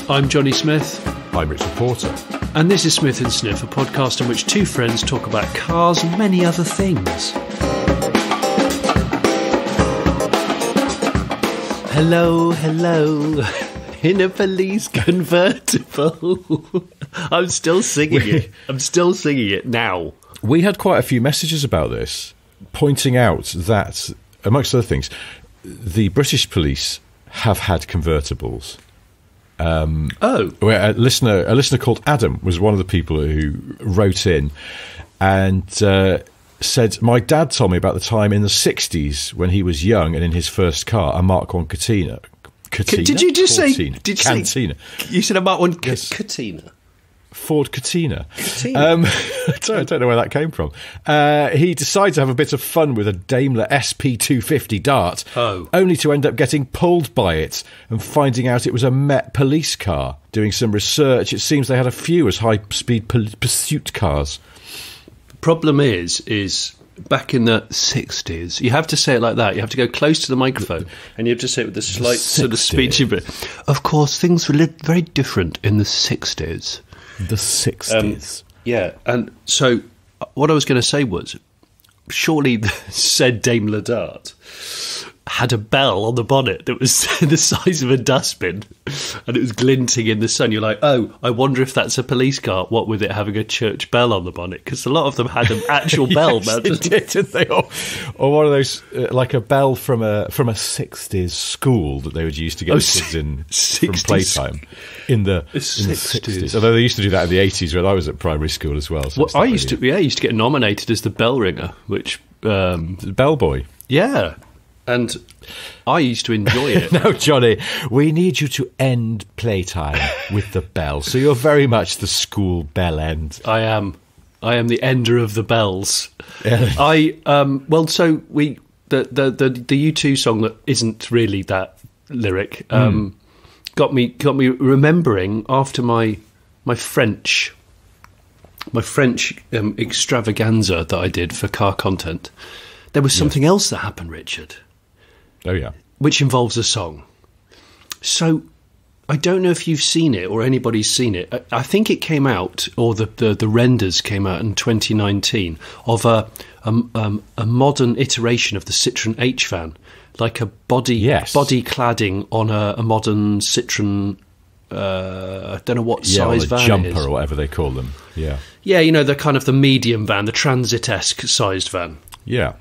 I'm Johnny Smith. I'm Richard Porter. And this is Smith & Sniff, a podcast in which two friends talk about cars and many other things. Hello, hello, in a police convertible. I'm still singing it. I'm still singing it now. We had quite a few messages about this, pointing out that, amongst other things, the British police have had convertibles. Where a listener called Adam was one of the people who wrote in and said, my dad told me about the time in the 60s when he was young and in his first car, a Mark 1 Catena. Did you just Cortina. say... Did you Cantina. You said a Mark 1 Yes. Catena. Ford Catena. Catena. I don't know where that came from. He decided to have a bit of fun with a Daimler SP250 Dart, only to end up getting pulled by it and finding out it was a Met police car. Doing some research, it seems they had a few as high-speed pursuit cars. The problem is back in the 60s, you have to say it like that. You have to go close to the microphone and you have to say it with a slight sort of speech. Of course, things were very different in the 60s. The 60s. Yeah, and so what I was going to say was, surely the said Daimler Dart had a bell on the bonnet that was the size of a dustbin and it was glinting in the sun. You're like, oh, I wonder if that's a police car, what with it having a church bell on the bonnet, because a lot of them had an actual bell mounted. They did, didn't they? Or one of those, like a bell from a 60s school that they would use to get kids in from playtime in the 60s. Although they used to do that in the 80s when I was at primary school as well. So I used to get nominated as the bell ringer, which bellboy. Yeah. And I used to enjoy it. Now, Johnny, we need you to end playtime with the bell. So you're very much the school bell end. I am the ender of the bells. Yeah. So the U2 song that isn't really that lyric got me remembering after my French extravaganza that I did for car content. There was something else that happened, Richard. Oh, yeah. Which involves a song. So I don't know if you've seen it or anybody's seen it. I think it came out, or the renders came out in 2019 of a modern iteration of the Citroen H-Van, like a body cladding on a modern Citroen. I don't know what size van jumper it is. Or whatever they call them. Yeah. Yeah, the kind of the medium van, the transit-esque sized van. Yeah.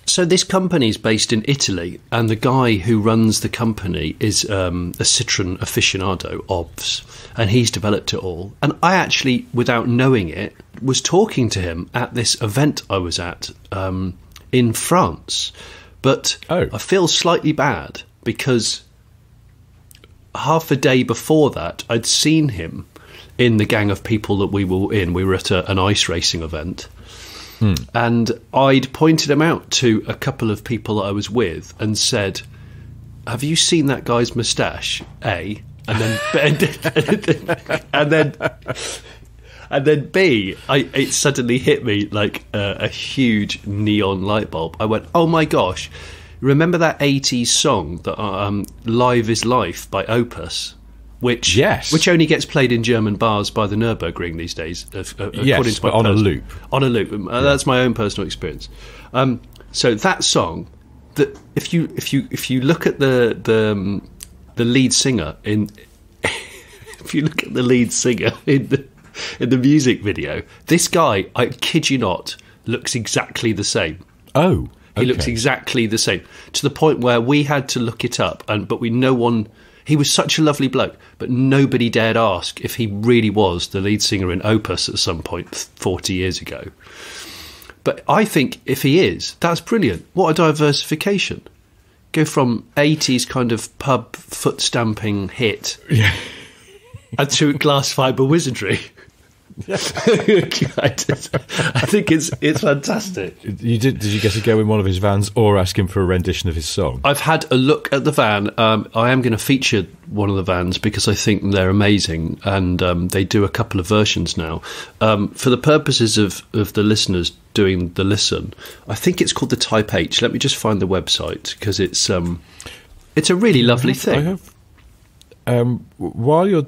So this company is based in Italy, and the guy who runs the company is a Citroen aficionado, OBS, and he's developed it all. And I actually, without knowing it, was talking to him at this event I was at in France. But I feel slightly bad because half a day before that, I'd seen him in the gang of people that we were in. We were at an ice racing event. And I'd pointed him out to a couple of people I was with and said, have you seen that guy's moustache? A. And then and then B, it suddenly hit me like a huge neon light bulb. I went, oh my gosh, remember that 80s song that Live is Life by Opus? Which only gets played in German bars by the Nürburgring these days, according to my on a loop. On a loop. That's my own personal experience. So that song, that if you look at the lead singer in in the music video, this guy, I kid you not, looks exactly the same. Oh, okay. He looks exactly the same, to the point where we had to look it up, he was such a lovely bloke, but nobody dared ask if he really was the lead singer in Opus at some point 40 years ago. But I think if he is, that's brilliant. What a diversification. Go from 80s kind of pub foot-stamping hit to glass fibre wizardry. I think it's fantastic. Did you get to go in one of his vans or ask him for a rendition of his song? I've had a look at the van. I am going to feature one of the vans because I think they're amazing, and they do a couple of versions now. For the purposes of the listeners doing the listen, I think it's called the Type H. Let me just find the website, because it's a really lovely thing. While you're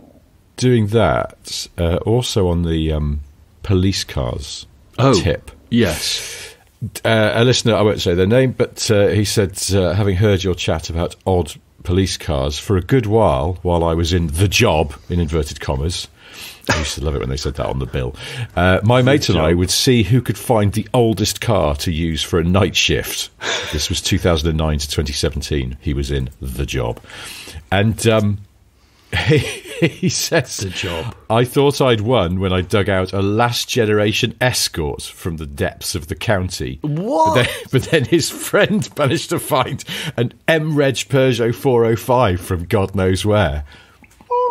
doing that, also on the police cars tip. Yes. A listener, I won't say their name, but he said, having heard your chat about odd police cars for a good while I was in the job, in inverted commas. I used to love it when they said that on the bill. My mate and I would see who could find the oldest car to use for a night shift. This was 2009 to 2017. He was in the job. And he says, the job. I thought I'd won when I dug out a last generation Escort from the depths of the county. What? But then his friend managed to find an M-Reg Peugeot 405 from God knows where.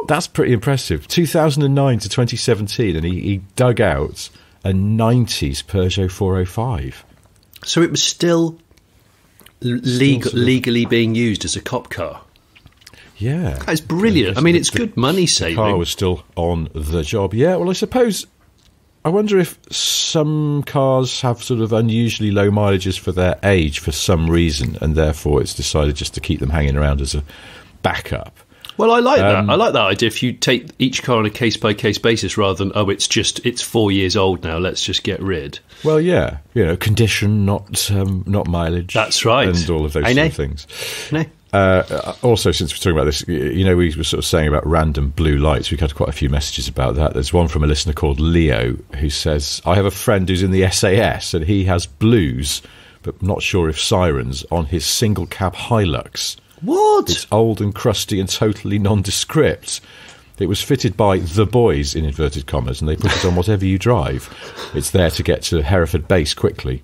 That's pretty impressive. 2009 to 2017, and he dug out a 90s Peugeot 405. So it was still legally being used as a cop car. Yeah. That's brilliant. I mean, it's good money saving. The car was still on the job. Yeah, well, I wonder if some cars have sort of unusually low mileages for their age for some reason, and therefore it's decided just to keep them hanging around as a backup. Well, I like that. I like that idea. If you take each car on a case-by-case basis rather than, it's 4 years old now, let's just get rid. Well, yeah. Condition, not mileage. That's right. And all of those sort of things. No. Also, since we're talking about this, we were sort of saying about random blue lights. We've had quite a few messages about that. There's one from a listener called Leo who says, I have a friend who's in the SAS and he has blues, but not sure if sirens, on his single cab Hilux. What? It's old and crusty and totally nondescript. It was fitted by the boys, in inverted commas, and they put it on whatever you drive. It's there to get to Hereford Base quickly.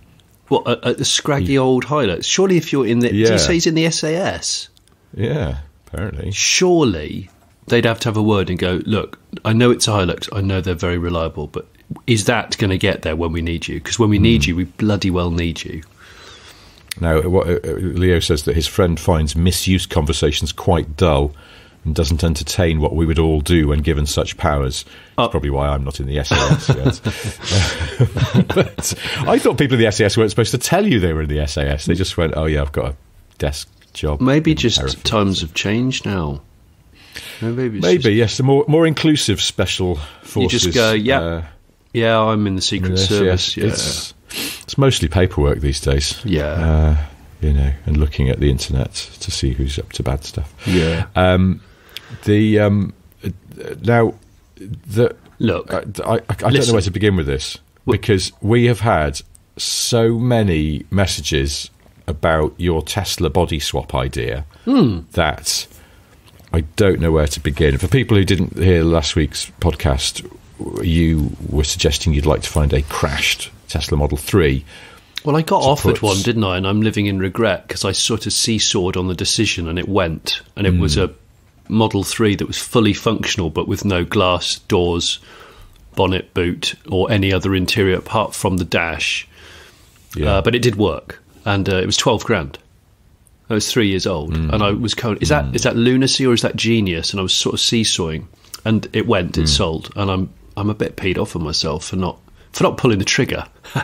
What, a scraggy old Hilux? Surely if you're in the... Yeah. Do you say he's in the SAS? Yeah, apparently. Surely they'd have to have a word and go, look, I know it's a Hilux, I know they're very reliable, but is that going to get there when we need you? Because when we need you, we bloody well need you. Now, Leo says that his friend finds misuse conversations quite dull and doesn't entertain what we would all do when given such powers. That's probably why I'm not in the SAS yet. But I thought people in the SAS weren't supposed to tell you they were in the SAS. They just went, oh, yeah, I've got a desk job. Maybe just Hereford. Times have changed now. Maybe yes, the more inclusive special forces. You just go, yeah, I'm in the Secret Service. Yeah. It's mostly paperwork these days. Yeah. And looking at the internet to see who's up to bad stuff. Yeah. Look, I don't know where to begin with this, because we have had so many messages about your Tesla body swap idea that I don't know where to begin. For people who didn't hear last week's podcast, you were suggesting you'd like to find a crashed Tesla Model 3. Well, I got offered one, didn't I? And I'm living in regret because I sort of seesawed on the decision and it went. And it was a Model 3 that was fully functional but with no glass doors, bonnet, boot or any other interior apart from the dash. Yeah. But it did work. And it was 12 grand. I was 3 years old. And I was kind of, is that lunacy or is that genius? And I was sort of seesawing. And it went, it sold. And I'm a bit peed off of myself for not pulling the trigger. Pull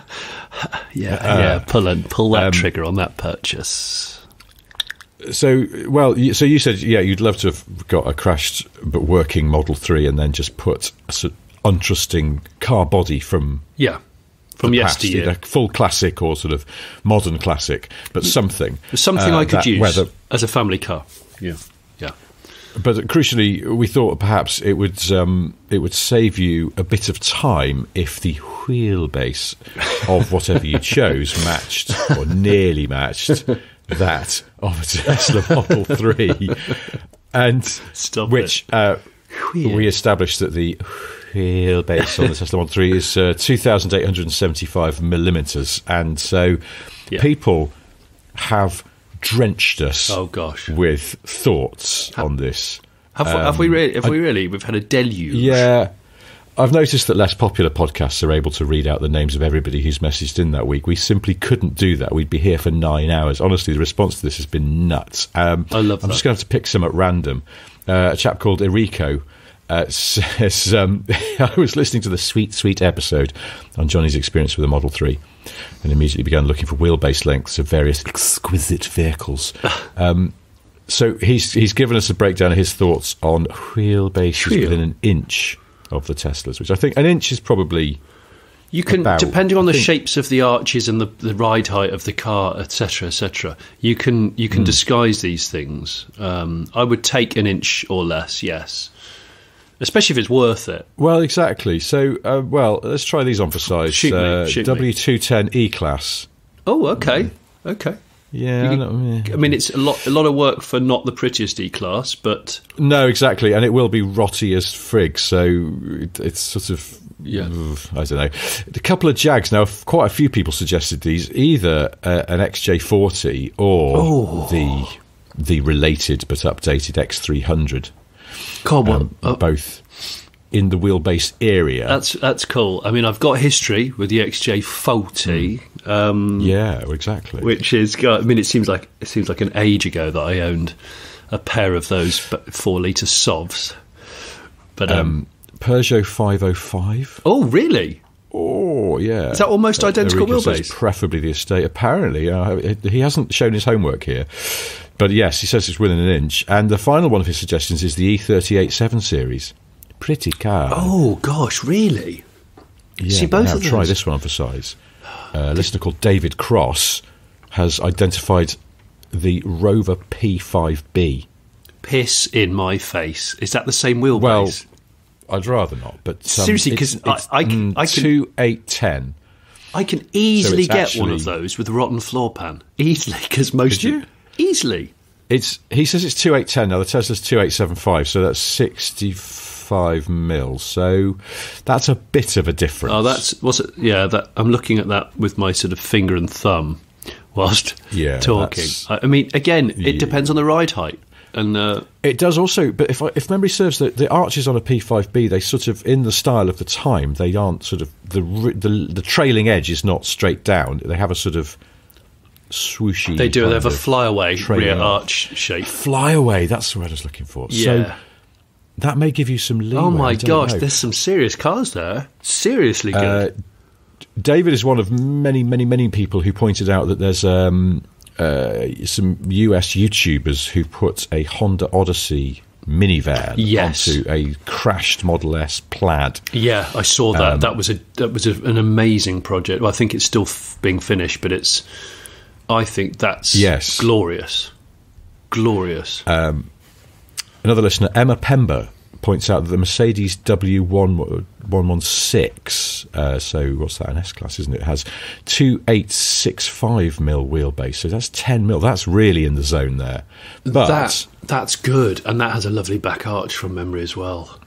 that trigger on that purchase. So you said, you'd love to have got a crashed but working Model 3 and then just put a sort of untrusting car body from yesteryear. Either full classic or sort of modern classic, but something. Something I could use as a family car. Yeah. But crucially, we thought perhaps it would save you a bit of time if the wheelbase of whatever you chose matched or nearly matched that of a Tesla Model 3, and we established that the wheelbase on the Tesla Model 3 is 2,875 millimeters, and so people have drenched us with thoughts on this. Have we really? We've had a deluge. Yeah. I've noticed that less popular podcasts are able to read out the names of everybody who's messaged in that week. We simply couldn't do that. We'd be here for 9 hours. Honestly, the response to this has been nuts. I love that. I'm just going to have to pick some at random. A chap called Errico says, I was listening to the sweet episode on Johnny's experience with the Model 3 and immediately began looking for wheelbase lengths of various exquisite vehicles. So he's given us a breakdown of his thoughts on wheelbases within an inch of the Teslas, which I think an inch is probably... You can, depending on the shapes of the arches and the ride height of the car, etc., you can disguise these things. I would take an inch or less, yes, especially if it's worth it. Well, exactly. So, let's try these on for size. Shoot me. W210 E-Class. Oh, okay, okay. Yeah, I mean, it's a lot of work for not the prettiest E-Class, but... No, exactly, and it will be rotty as frig, so it's sort of... Yeah. I don't know. A couple of Jags. Now, quite a few people suggested these, either an XJ40 or the related but updated X300. Both in the wheelbase area. That's cool. I mean, I've got history with the XJ40. Yeah, exactly. Which is, I mean, it seems like an age ago that I owned a pair of those 4-litre SOVs. But Peugeot 505. Oh, really? Oh, yeah. Is that almost identical wheelbase? Preferably the estate. Apparently, he hasn't shown his homework here. But yes, he says it's within an inch. And the final one of his suggestions is the E38 7 Series. Pretty car. Oh, gosh, really? Yeah, see, both of those. Try this one on for size. A listener called David Cross has identified the Rover P5B. Piss in my face. Is that the same wheelbase? Well, I'd rather not. But seriously, because I can 2810. I can easily get one of those with a rotten floor pan. Easily, because most... Could you? Easily. He says it's 2810 now. The Tesla's 2875, so that's 65 mil. So that's a bit of a difference. Oh, yeah. I'm looking at that with my sort of finger and thumb whilst talking. I mean, again, it depends on the ride height. And it does also, but if memory serves, the arches on a P5B, they sort of, in the style of the time, they aren't sort of, the trailing edge is not straight down. They have a sort of swooshy... They have a flyaway rear arch shape. Flyaway, that's the word I was looking for. Yeah. So that may give you some leeway. Oh my gosh, there's some serious cars there. Seriously good. David is one of many, many, many people who pointed out that there's... some US YouTubers who put a Honda Odyssey minivan onto a crashed Model S Plaid. Yeah, I saw that. That was an amazing project. Well, I think it's still being finished, but I think that's glorious. Glorious. Another listener, Emma Pember, points out that the Mercedes W116, so what's that, an S-Class, isn't it? It has 2865 mil wheelbase, so that's 10 mil. That's really in the zone there. But that's good, and that has a lovely back arch from memory as well.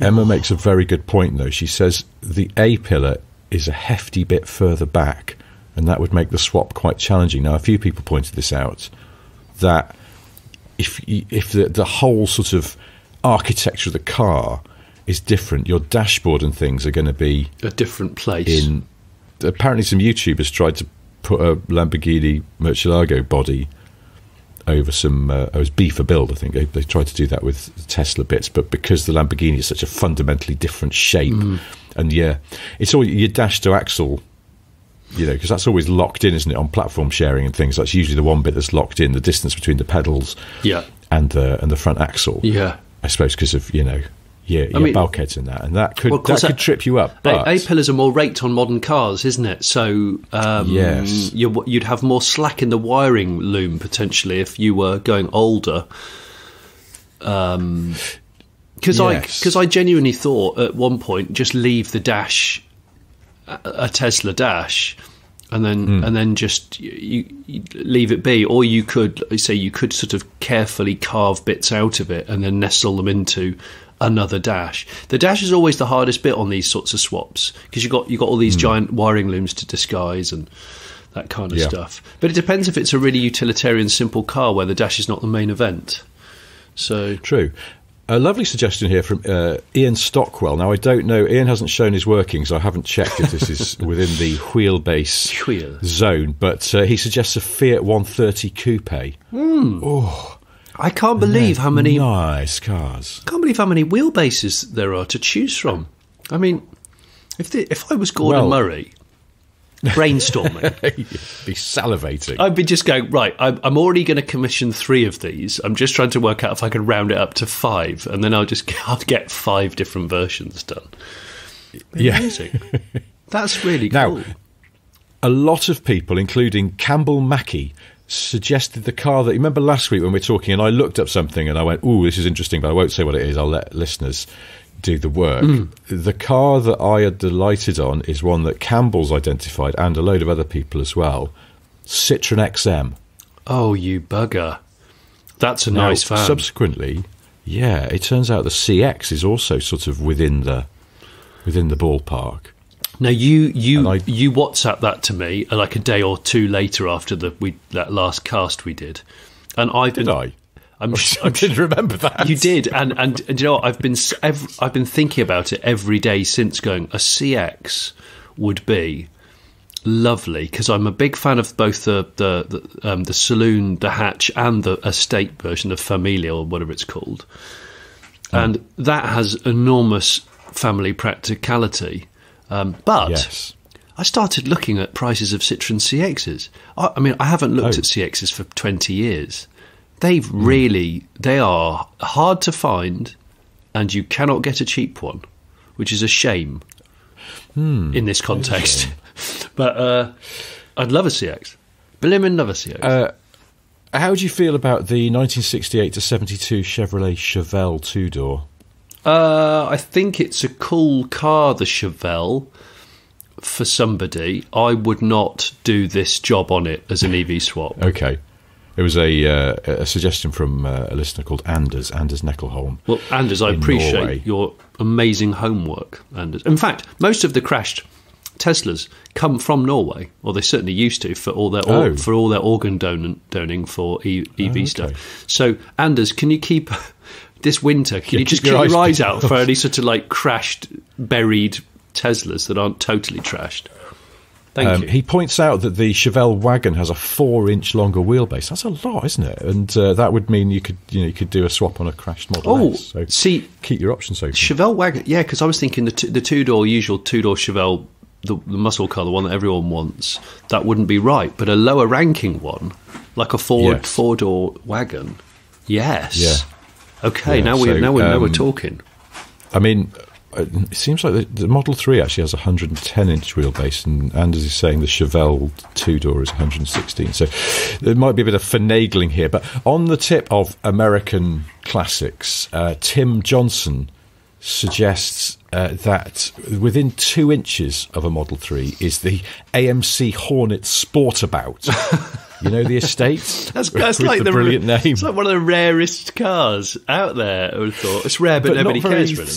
Emma makes a very good point, though. She says the A-pillar is a hefty bit further back, and that would make the swap quite challenging. Now, a few people pointed this out, that if the whole sort of architecture of the car is different, your dashboard and things are going to be a different place. Apparently some YouTubers tried to put a Lamborghini Murcielago body over some it was B for build, I think they tried to do that with Tesla bits, but because the Lamborghini is such a fundamentally different shape, and it's all your dash to axle, because that's always locked in, isn't it, on platform sharing and things. That's usually the one bit that's locked in, the distance between the pedals and the front axle. I suppose because of your bulkheads in that, and that could trip you up. But A-pillars are more raked on modern cars, isn't it? So yes, you'd have more slack in the wiring loom potentially if you were going older. Because I genuinely thought at one point just leave the dash, a Tesla dash, and then just you leave it be, or you could sort of carefully carve bits out of it and then nestle them into another dash. The dash is always the hardest bit on these sorts of swaps because you got all these giant wiring looms to disguise and that kind of stuff. But it depends if it's a really utilitarian simple car where the dash is not the main event. So true. A lovely suggestion here from Ian Stockwell. Now, I don't know. Ian hasn't shown his workings. I haven't checked if this is within the wheelbase zone. But he suggests a Fiat 130 Coupe. Oh, I can't believe how many nice cars. Can't believe how many wheelbases there are to choose from. I mean, if I was Gordon Murray, brainstorming. You'd be salivating. I'd be just going, right, I'm already going to commission 3 of these. I'm just trying to work out if I can round it up to 5, and then I'll get 5 different versions done. Amazing. That's really cool. Now, a lot of people, including Campbell Mackey, suggested the car that... Remember last week when we were talking and I looked up something and I went, ooh, this is interesting, but I won't say what it is. I'll let listeners do the work. The car that I had delighted on is one that Campbell's identified, and a load of other people as well. Citroen XM. Oh, you bugger. That's a nice van. Subsequently, yeah, it turns out the CX is also sort of within the ballpark. Now you WhatsApp that to me like a day or 2 later after that last cast we did, and I didn't remember that. You did, and you know what? I've been thinking about it every day since. Going, a CX would be lovely because I'm a big fan of both the saloon, the hatch, and the estate version of Familia or whatever it's called, and that has enormous family practicality. But yes. I started looking at prices of Citroen CXs. I mean, I haven't looked at CXs for 20 years. They are hard to find, and you cannot get a cheap one, which is a shame in this context. But I'd love a CX. Blimmin' love a CX. How do you feel about the 1968 to 72 Chevrolet Chevelle 2-door? I think it's a cool car, the Chevelle, for somebody. I would not do this job on it as an EV swap. Okay. It was a suggestion from a listener called Anders Neckelholm. Well, Anders, I appreciate Norway. Your amazing homework, Anders. In fact, most of the crashed Teslas come from Norway, or they certainly used to, for all their organ donating for EV stuff. So, Anders, can you keep... This winter, can you just keep your eyes out for any sort of like crashed, buried Teslas that aren't totally trashed? Thank you. He points out that the Chevelle wagon has a 4-inch longer wheelbase. That's a lot, isn't it? And that would mean you could do a swap on a crashed Model S. So see, keep your options open. Chevelle wagon, yeah, because I was thinking the usual two-door Chevelle, the muscle car, the one that everyone wants, that wouldn't be right. But a lower ranking one, like a four-door wagon, yes. Yeah. Okay, now we're talking. I mean, it seems like the Model 3 actually has a 110-inch wheelbase, and Anders is saying the Chevelle 2-door is 116. So there might be a bit of finagling here. But on the tip of American classics, Tim Johnson suggests that within 2 inches of a Model 3 is the AMC Hornet Sportabout. You know the estate? That's like the brilliant name. It's like one of the rarest cars out there, I would have thought. It's rare, but nobody cares, really.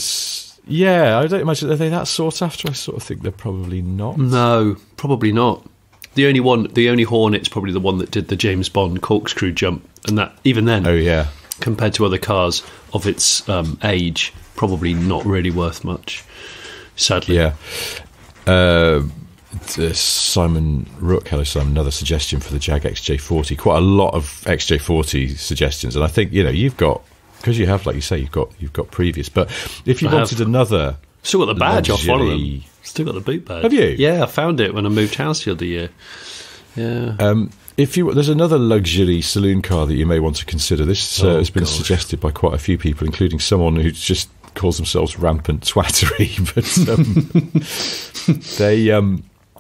Yeah, I don't imagine. Are they that sought after? I sort of think they're probably not. No, probably not. The only Hornet's probably the one that did the James Bond corkscrew jump, and that even then, compared to other cars of its age, probably not really worth much. Sadly, yeah. Simon Rook, hello Simon, another suggestion for the Jag XJ40. Quite a lot of XJ40 suggestions, and I think you've got, because you have, like you say, you've got previous. But if you wanted another, still got the badge off one of them. Still got the boot badge. Have you? Yeah, I found it when I moved house the other year. Yeah. There's another luxury saloon car that you may want to consider. This has been suggested by quite a few people, including someone who just calls themselves Rampant Twattery.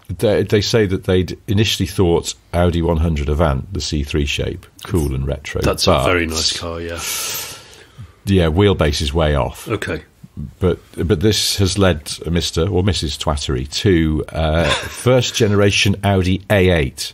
But they say that they'd initially thought Audi 100 Avant, the C3 shape, cool and retro. That's a very nice car, yeah. Yeah, wheelbase is way off. Okay. But this has led Mr. or Mrs. Twattery to first generation Audi A8.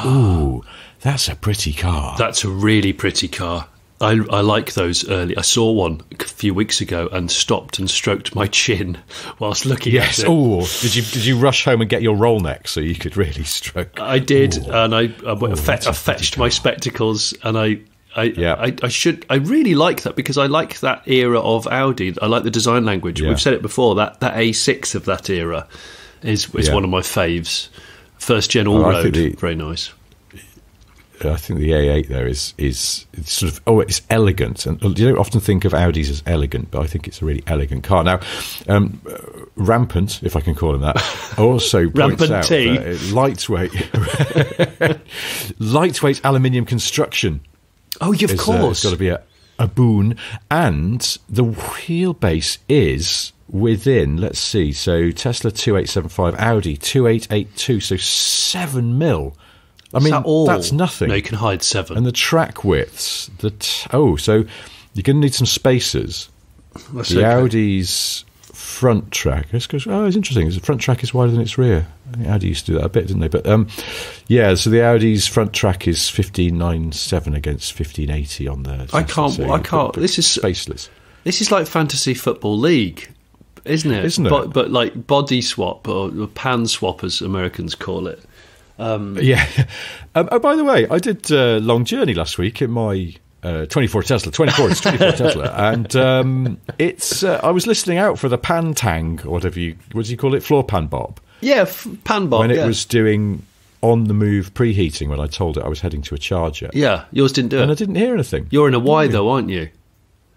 Ooh, that's a pretty car. That's a really pretty car. I like those early. I saw one a few weeks ago and stopped and stroked my chin whilst looking at it. Oh, did you rush home and get your roll neck so you could really stroke? I did, and I fetched my spectacles, and I really like that, because I like that era of Audi. I like the design language. We've said it before, that A6 of that era is one of my faves. First gen all road, very nice. I think the A8 there is it's sort of it's elegant, and you don't often think of Audis as elegant, but I think it's a really elegant car. Now, Rampant, if I can call him that, also points out that lightweight aluminium construction. Oh, of course, it's got to be a boon, and the wheelbase is within. Let's see, so Tesla 2875, Audi 2882, so 7 mil. I mean, that's nothing. No, you can hide 7. And the track widths, so you're going to need some spacers. The Audi's front track, it's interesting. The front track is wider than its rear. I think Audi used to do that a bit, didn't they? But so the Audi's front track is 1597 against 1580 on there. I can't. This is spaceless. This is like Fantasy Football League, isn't it? Isn't it? But like body swap or pan swap, as Americans call it. Yeah. By the way, I did a long journey last week in my 24 Tesla, and it's. I was listening out for the pan tang, or what do you call it, floor pan bob? Yeah, pan bob. When it was doing on the move preheating, when I told it I was heading to a charger. Yeah, yours didn't do it, and I didn't hear anything. You're in a Y though, aren't you?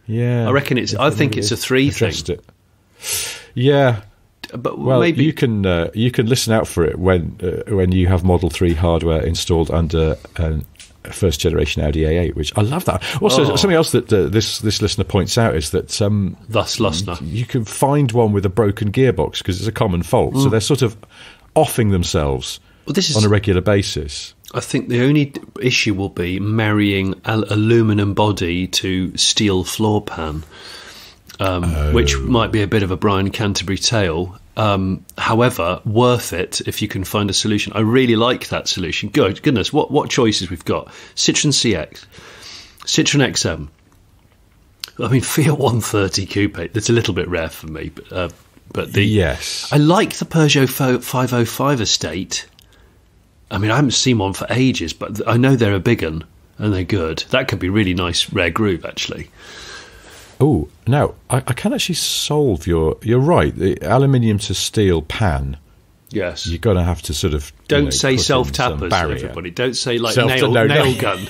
Yeah, I reckon it's. I think it's a 3 thing. It. Yeah. But maybe you can listen out for it when you have Model 3 hardware installed under a first generation Audi A8, which I love that. Also, something else that this listener points out is that you can find one with a broken gearbox because it's a common fault. So they're sort of offing themselves on a regular basis. I think the only issue will be marrying aluminum body to steel floor pan. Which might be a bit of a Brian Canterbury tale. However, worth it if you can find a solution. I really like that solution. Goodness, what choices we've got. Citroen CX, Citroen XM. I mean, Fiat 130 Coupe, that's a little bit rare for me. But yes. I like the Peugeot 505 estate. I mean, I haven't seen one for ages, but I know they're a big one and they're good. That could be really nice, rare groove, actually. Oh, now, I can actually solve you're right, the aluminium to steel pan. Yes. You're going to have to sort of... Don't say self-tappers, everybody. Don't say, like, nail gun.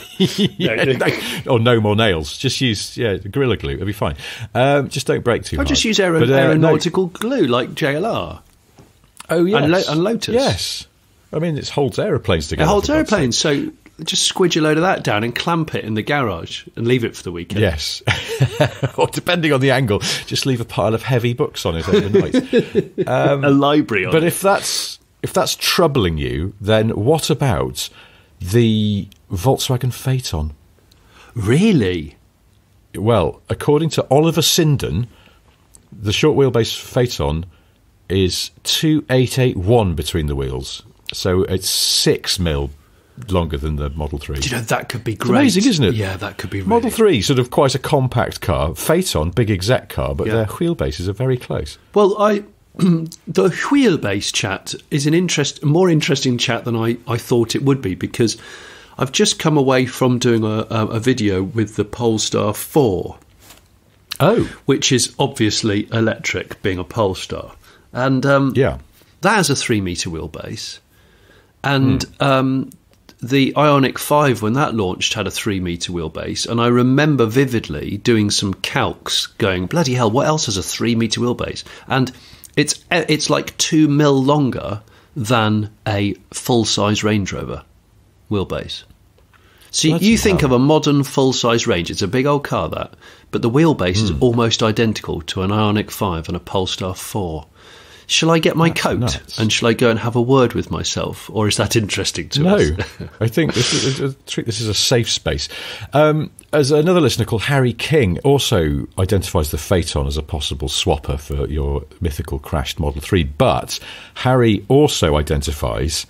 Or no more nails. Just use, Gorilla Glue. It'll be fine. Just don't break too hard. Just use aeronautical glue, like JLR. Oh, yes. And Lotus. Yes. I mean, it holds aeroplanes together. It holds aeroplanes, so... Just squidge a load of that down and clamp it in the garage and leave it for the weekend. Yes. Or depending on the angle, just leave a pile of heavy books on it overnight. A library on but it. If that's troubling you, then what about the Volkswagen Phaeton? Really? Well, according to Oliver Sinden, the short wheelbase Phaeton is 2881 between the wheels. So it's 6 mil longer than the Model 3. Do you know, that could be great. It's amazing, isn't it? Yeah, that could be really... Model 3, sort of quite a compact car. Phaeton, big exec car, but their wheelbases are very close. Well, the wheelbase chat is a more interesting chat than I thought it would be, because I've just come away from doing a video with the Polestar 4. Oh. Which is obviously electric, being a Polestar. And that has a 3-metre wheelbase. And... the Ioniq 5, when that launched, had a 3-metre wheelbase, and I remember vividly doing some calcs going, bloody hell, what else has a 3-metre wheelbase? And it's like 2 mil longer than a full-size Range Rover wheelbase. So you think of a modern full-size Range, it's a big old car, that, but the wheelbase is almost identical to an Ioniq 5 and a Polestar 4. Shall I get my coat and shall I go and have a word with myself, or is that interesting to us? No, I think this is a safe space. As another listener called Harry King also identifies the Phaeton as a possible swapper for your mythical crashed Model 3, but Harry also identifies,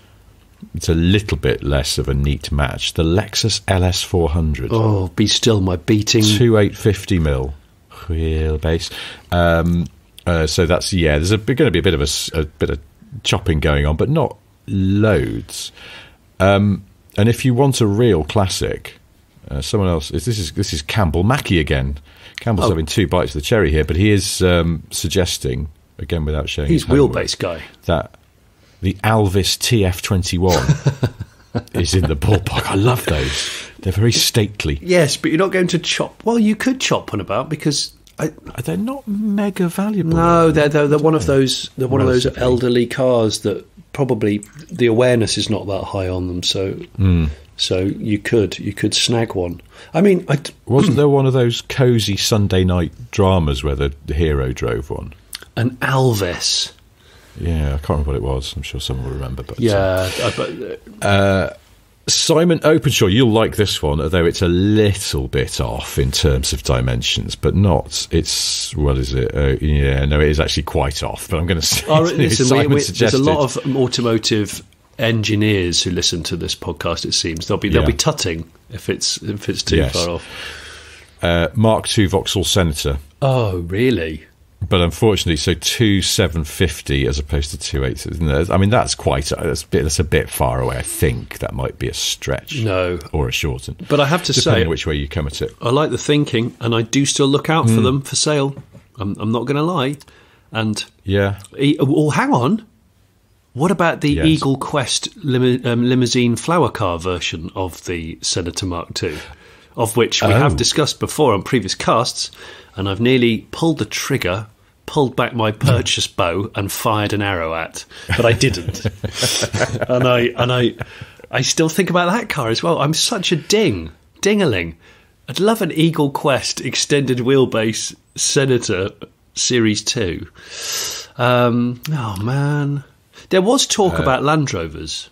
it's a little bit less of a neat match, the Lexus LS400. Oh, be still my beating. 2850 mil wheelbase. So that's there's going to be a bit of chopping going on, but not loads. And if you want a real classic, someone else this is Campbell Mackie again. Campbell's having 2 bites of the cherry here, but he is suggesting, again without showing he's his homework, wheelbase guy, that the Alvis TF21 is in the ballpark. I love those. They're very stately. Yes, but you're not going to chop. Well, you could chop one about because they're not mega valuable. No, they're one of those. They're one of those elderly cars that probably the awareness is not that high on them. So you could snag one. I mean, wasn't there one of those cosy Sunday night dramas where the hero drove one? An Alves. Yeah, I can't remember what it was. I'm sure someone will remember. But Simon Openshaw, you'll like this one, although it's a little bit off in terms of dimensions, but not. It's, what is it? It is actually quite off, but I'm going to say there's a lot of automotive engineers who listen to this podcast, it seems. They'll be tutting if it's too far off. Mark II Vauxhall Senator. Oh, really? But unfortunately, so 2,750 as opposed to 2,800. I mean, that's a bit far away. I think that might be a stretch, or a shorten. But I have to say, depending which way you come at it, I like the thinking, and I do still look out for them for sale. I'm not going to lie. And well, hang on. What about the Eagle Quest limousine flower car version of the Senator Mark II, of which we have discussed before on previous casts, and I've nearly pulled the trigger, pulled back my purchase bow and fired an arrow at, but I didn't. and I still think about that car as well. I'm such a dingaling. I'd love an Eagle Quest extended wheelbase Senator Series 2. Oh man, there was talk about Land Rovers,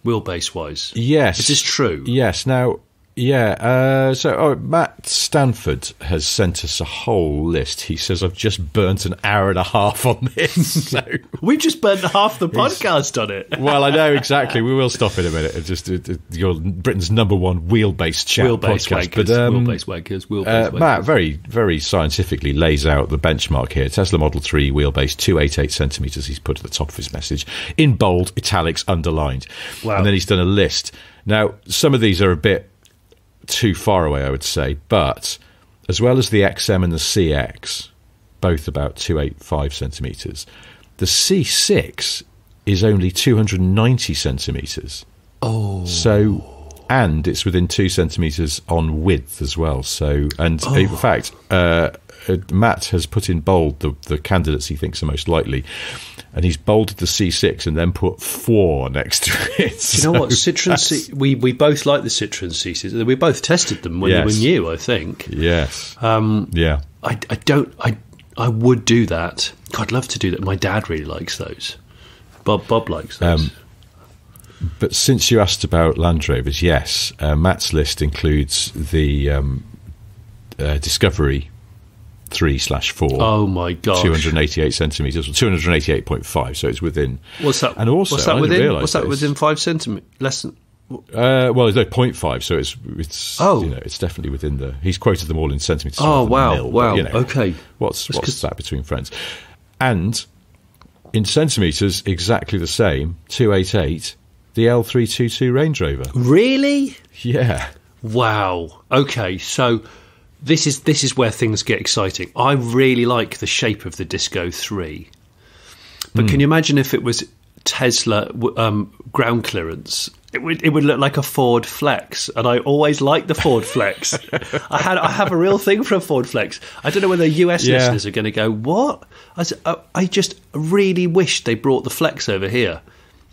wheelbase wise. Yes, is this true? Yes. Now. Yeah, Matt Stanford has sent us a whole list. He says, I've just burnt an hour and a half on this. So we've just burnt half the podcast on it. Well, I know, exactly. We will stop in a minute. It's just you're Britain's number one wheelbase chat podcast. Wheelbase wankers. Matt very, very scientifically lays out the benchmark here. Tesla Model 3 wheelbase, 288 centimetres, he's put at the top of his message, in bold, italics, underlined. Wow. And then he's done a list. Now, some of these are a bit too far away, I would say, but as well as the XM and the CX, both about 285 centimetres, the C6 is only 290 centimetres. Oh. So, and it's within 2 centimetres on width as well. So, and in fact, Matt has put in bold the candidates he thinks are most likely, and he's bolded the C6 and then put 4 next to it. Do you know what? Citroen we both like the Citroen C6. We both tested them when they were new, I think. Yes. Yeah. I would do that. God, I'd love to do that. My dad really likes those. Bob likes those. But since you asked about Land Rovers, yes, Matt's list includes the Discovery 3/4. Oh my gosh! 288 centimeters, or 288.5. So it's within. What's that? And also, what's that within? What's that within 5 centimeters? Less than. Well, there's no 0.5, so it's it's definitely within the. He's quoted them all in centimeters. Oh wow! Mil, wow. But, okay. What's that between friends? And in centimeters, exactly the same. 288. The L322 Range Rover. Really? Yeah. Wow. Okay, so. This is where things get exciting. I really like the shape of the Disco 3. But can you imagine if it was Tesla ground clearance? It would look like a Ford Flex, and I always liked the Ford Flex. I have a real thing for a Ford Flex. I don't know whether US listeners are going to go, what? I just really wish they brought the Flex over here.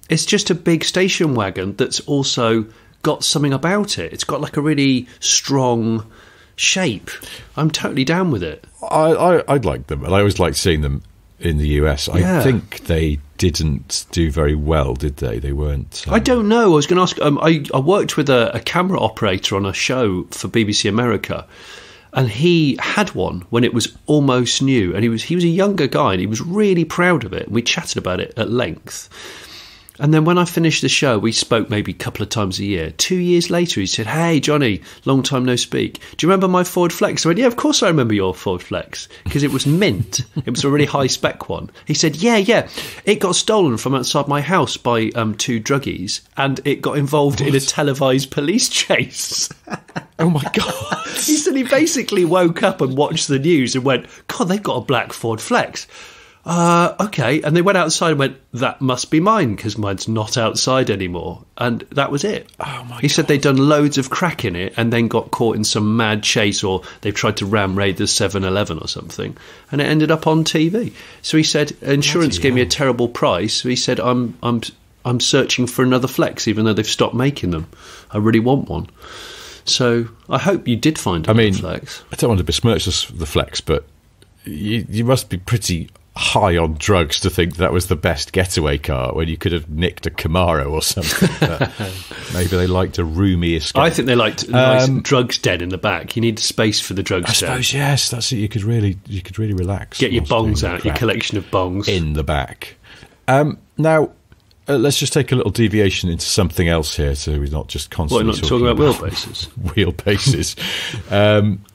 It's just a big station wagon that's also got something about it. It's got like a really strong shape. I'm totally down with it. I'd like them, and I always liked seeing them in the US. I think they didn't do very well, did they? They weren't. I don't know. I was going to ask. I worked with a camera operator on a show for BBC America, and he had one when it was almost new, and he was a younger guy, and he was really proud of it. And we chatted about it at length. And then when I finished the show, we spoke maybe a couple of times a year. 2 years later, he said, "Hey, Johnny, long time no speak. Do you remember my Ford Flex?" I went, "Yeah, of course I remember your Ford Flex, because it was mint. It was a really high-spec one." He said, yeah. It got stolen from outside my house by 2 druggies, and it got involved in a televised police chase." Oh, my God. He said he basically woke up and watched the news and went, "God, they've got a black Ford Flex. Okay. And they went outside and went, that must be mine because mine's not outside anymore. And that was it. Oh, my He said they'd done loads of crack in it and then got caught in some mad chase, or they've tried to ram raid the 7-Eleven or something. And it ended up on TV. So he said, insurance gave me a terrible price. So he said, I'm searching for another Flex, even though they've stopped making them. I really want one. So I hope you did find another Flex. I don't want to besmirch the Flex, but you must be pretty high on drugs to think that was the best getaway car when you could have nicked a Camaro or something. Maybe they liked a roomy escape. I think they liked a nice drugs den in the back. You need space for the drugs den. I suppose, yes, that's it. You could really relax. Get your bongs out, your collection of bongs. In the back. Now, let's just take a little deviation into something else here, so we're not just constantly talking about wheelbases. Wheelbases.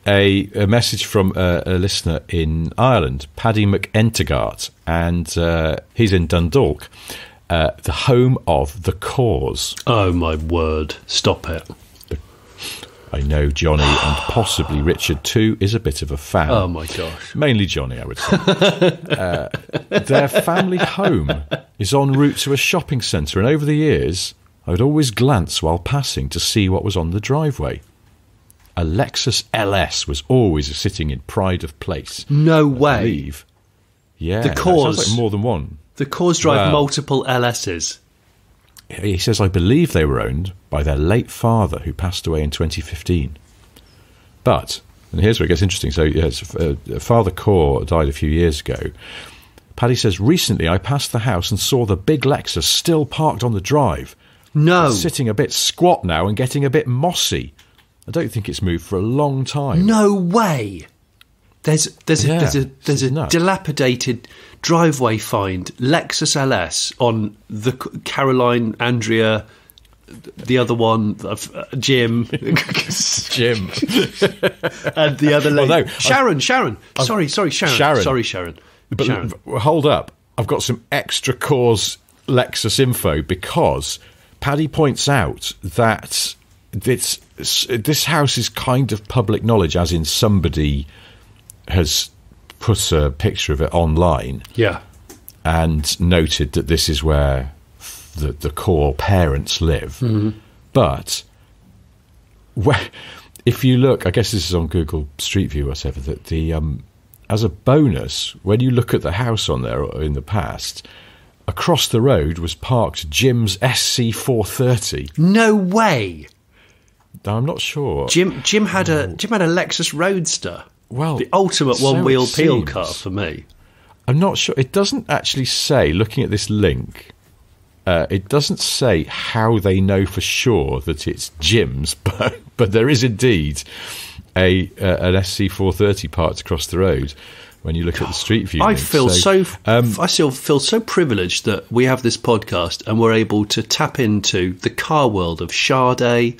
A message from a listener in Ireland, Paddy McEntegart, and he's in Dundalk, the home of The Cause. Oh, my word. Stop it. I know Johnny and possibly Richard too is a bit of a fan. Oh my gosh. Mainly Johnny, I would say. Their family home is en route to a shopping centre, and over the years I would always glance while passing to see what was on the driveway. A Lexus LS was always sitting in pride of place. No way. I believe. Yeah. The Cause. Sounds like more than one. The Cause drive multiple LSs. He says, I believe they were owned by their late father, who passed away in 2015. But, and here's where it gets interesting. So, yes, Father Core died a few years ago. Paddy says, recently I passed the house and saw the big Lexus still parked on the drive. No. It's sitting a bit squat now and getting a bit mossy. I don't think it's moved for a long time. No way. There's a dilapidated driveway find, Lexus LS, on the Caroline, Andrea, the other one, Jim. Jim. And the other lady. Well, no, Sharon. Sorry, Sharon. Sorry, Sharon. But Sharon. Hold up. I've got some extra Cause Lexus info, because Paddy points out that this house is kind of public knowledge, as in somebody has put a picture of it online, and noted that this is where the Core parents live. Mm-hmm. But if you look, I guess this is on Google Street View or whatever, that the as a bonus, when you look at the house on there in the past, across the road was parked Jim's SC430. No way. Now, I'm not sure. Jim had a Lexus Roadster. Well, the ultimate one-wheel peel car for me. I'm not sure. It doesn't actually say, looking at this link, it doesn't say how they know for sure that it's Jim's, but there is indeed an SC430 parked across the road when you look at the Street View. I feel so privileged that we have this podcast and we're able to tap into the car world of Sade,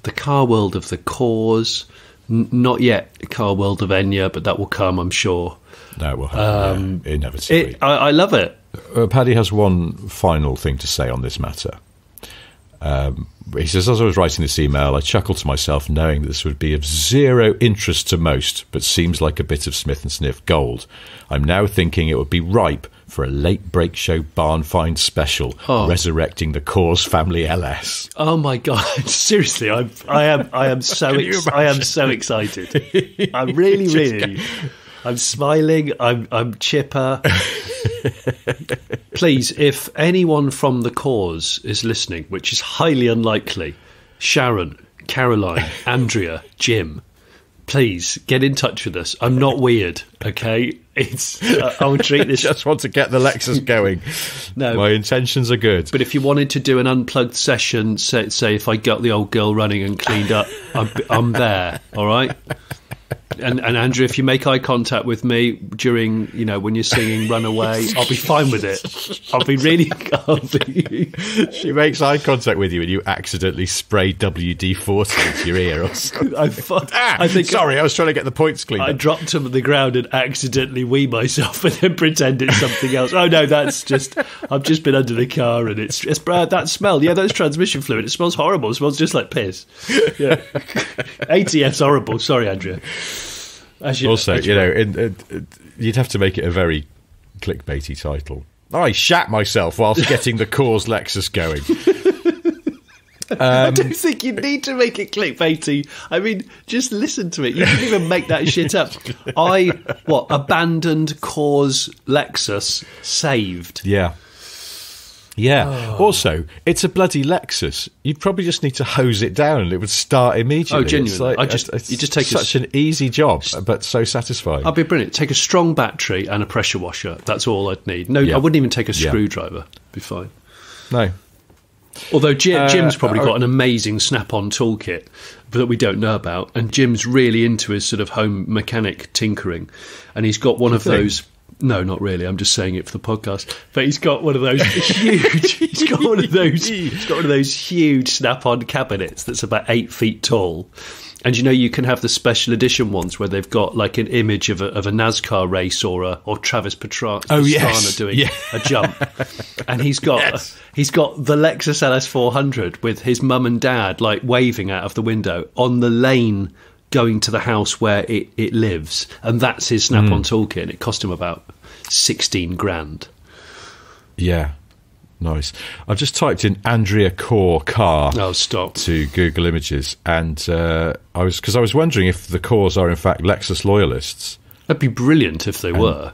the car world of The Cause. Not yet car world of Enya, but that will come, I'm sure. That will happen, inevitably. I love it. Paddy has one final thing to say on this matter. He says, as I was writing this email, I chuckled to myself knowing that this would be of zero interest to most, but seems like a bit of Smith and Sniff gold. I'm now thinking it would be ripe for a late break show barn find special, resurrecting the Cause family LS. Oh my God! Seriously, I am so excited. I'm really. I'm smiling. I'm chipper. Please, if anyone from The Cause is listening, which is highly unlikely, Sharon, Caroline, Andrea, Jim, please get in touch with us. I'm not weird, okay? I'll treat this. Just want to get the Lexus going. No, my intentions are good. But if you wanted to do an unplugged session, say if I got the old girl running and cleaned up, I'm there. All right. And Andrew, if you make eye contact with me during, when you're singing "Runaway," I'll be fine with it. She makes eye contact with you and you accidentally spray WD-40 into your ear or something. Sorry, I was trying to get the points clean. I dropped them on the ground and accidentally wee myself and then pretend it's something else. Oh no, that's just I've just been under the car and it's that smell. Yeah, that's transmission fluid. It smells horrible. It smells just like piss. Yeah, ATF's horrible. Sorry, Andrea. You'd have to make it a very clickbaity title. I shat myself whilst getting the Cause Lexus going. I don't think you need to make it clickbaity. I mean, just listen to it. You can even make that shit up. Abandoned Cause Lexus saved. Yeah. Yeah. Oh. Also, it's a bloody Lexus. You'd probably just need to hose it down and it would start immediately. Oh, genuinely. You just take such an easy job, but so satisfying. I'd be brilliant. Take a strong battery and a pressure washer. That's all I'd need. No, I wouldn't even take a screwdriver. Be fine. No. Although Jim's probably got an amazing snap-on toolkit that we don't know about, and Jim's really into his sort of home mechanic tinkering, and he's got one of those. No, not really. I'm just saying it for the podcast. But he's got one of those huge. He's got one of those huge snap-on cabinets that's about 8 feet tall. And you can have the special edition ones where they've got like an image of a NASCAR race or Travis Pastrana doing a jump. And he's got the Lexus LS400 with his mum and dad like waving out of the window on the lane going to the house where it lives, and that's his snap-on toolkit, and it cost him about 16 grand. Yeah, nice. I've just typed in Andrea Core car to Google Images, and I was wondering if the Cores are in fact Lexus loyalists. That'd be brilliant if they were.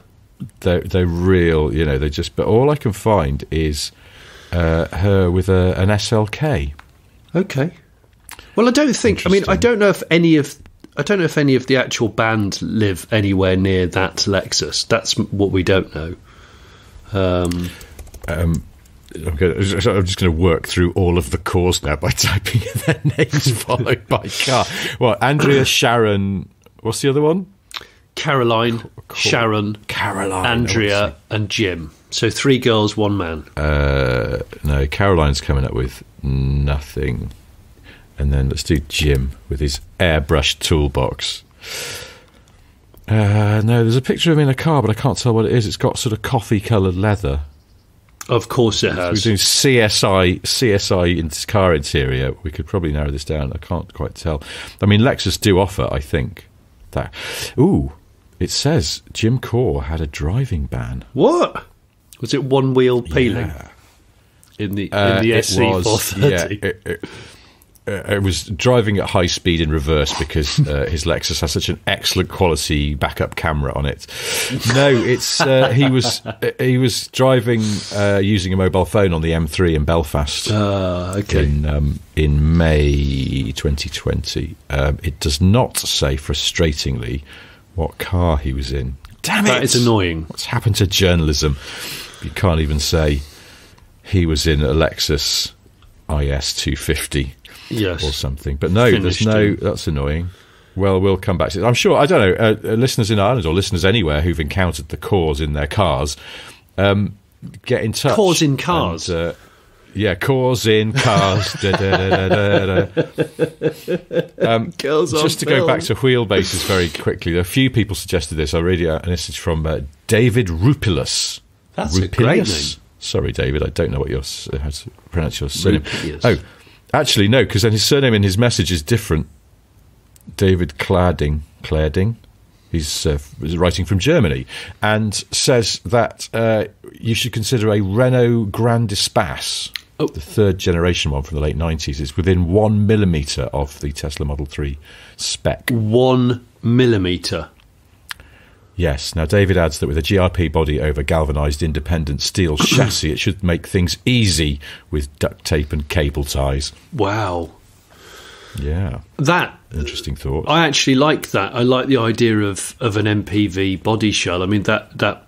They're real, they just. But all I can find is her with an SLK. Okay. Well, I don't think. I mean, I don't know if any of the actual band live anywhere near that Lexus. That's what we don't know. I'm just going to work through all of the Cores now by typing in their names followed by car. Well, Andrea, Sharon. What's the other one? Caroline, Sharon, Andrea, and Jim. So 3 girls, 1 man. No, Caroline's coming up with nothing. And then let's do Jim with his airbrushed toolbox. No, there's a picture of him in a car, but I can't tell what it is. It's got sort of coffee-coloured leather. Of course it has. We're doing CSI in car interior. We could probably narrow this down. I can't quite tell. I mean, Lexus do offer, I think, that. Ooh, it says Jim Core had a driving ban. What? Was it one-wheel peeling? Yeah. In the SC430? It was driving at high speed in reverse because his Lexus has such an excellent quality backup camera on it. No, it's he was driving using a mobile phone on the M3 in Belfast. Okay. In May 2020. It does not say, frustratingly, what car he was in. Damn it! That is annoying. What's happened to journalism? You can't even say he was in a Lexus IS 250. Yes. Or something. But no, that's annoying. Well, we'll come back to it. I'm sure, I don't know, listeners in Ireland or listeners anywhere who've encountered the Cores in their cars, get in touch. Cores in cars? And, Cores in cars. Just to go back to wheelbases very quickly, a few people suggested this. I read a message from David Rupilus. That's a great name. Sorry, David, I don't know how to pronounce your surname. Rupilus. Oh, actually, no, because then his surname in his message is different. David Klading. He's writing from Germany and says that you should consider a Renault Grand Espace, the third generation one from the late 90s. It's within 1 millimetre of the Tesla Model 3 spec. 1 millimetre? Yes. Now, David adds that with a GRP body over galvanised independent steel chassis, it should make things easy with duct tape and cable ties. Wow. Yeah. That interesting thought. I actually like that. I like the idea of an MPV body shell. I mean, that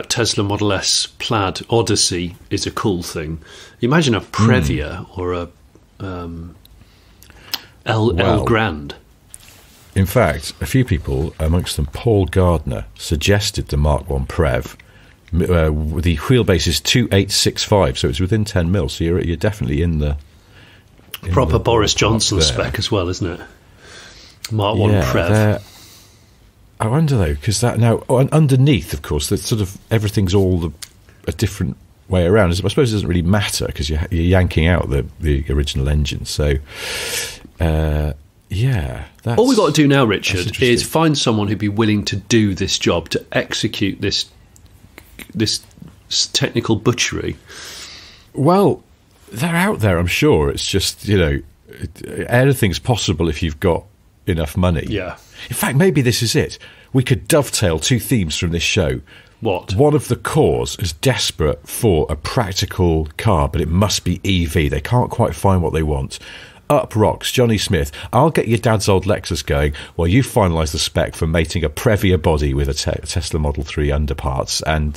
Tesla Model S Plaid Odyssey is a cool thing. You imagine a Previa or a L Grand. In fact, a few people, amongst them Paul Gardner, suggested the Mark 1 Prev. The wheelbase is 2865, so it's within 10 mil. So you're definitely in the proper Boris Johnson spec as well, isn't it? Mark 1 Prev. I wonder though, because that now underneath, of course, that sort of everything's all a different way around. I suppose it doesn't really matter because you're yanking out the original engine. So. Yeah. All we've got to do now, Richard, is find someone who'd be willing to do this job, to execute this technical butchery? Well, they're out there, I'm sure. It's just, anything's possible if you've got enough money. Yeah. In fact, maybe this is it. We could dovetail two themes from this show. What? One of the cores is desperate for a practical car, but it must be EV. They can't quite find what they want. Up rocks Johnny Smith. I'll get your dad's old Lexus going while you finalise the spec for mating a Previa body with a Tesla Model 3 underparts, and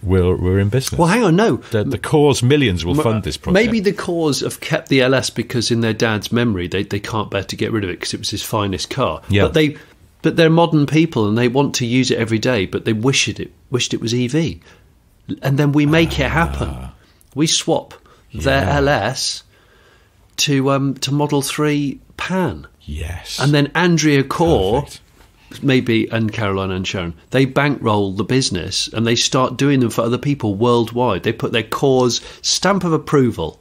we're in business. Well, hang on, no. The Core's millions will fund this project. Maybe the Cores have kept the LS because in their dad's memory they can't bear to get rid of it because it was his finest car. Yeah. But they're modern people and they want to use it every day, but they wished it was EV. And then we make it happen. We swap their LS to Model 3 Pan. Yes. And then Andrea Core, maybe, and Caroline and Sharon, they bankroll the business and they start doing them for other people worldwide. They put their Core's stamp of approval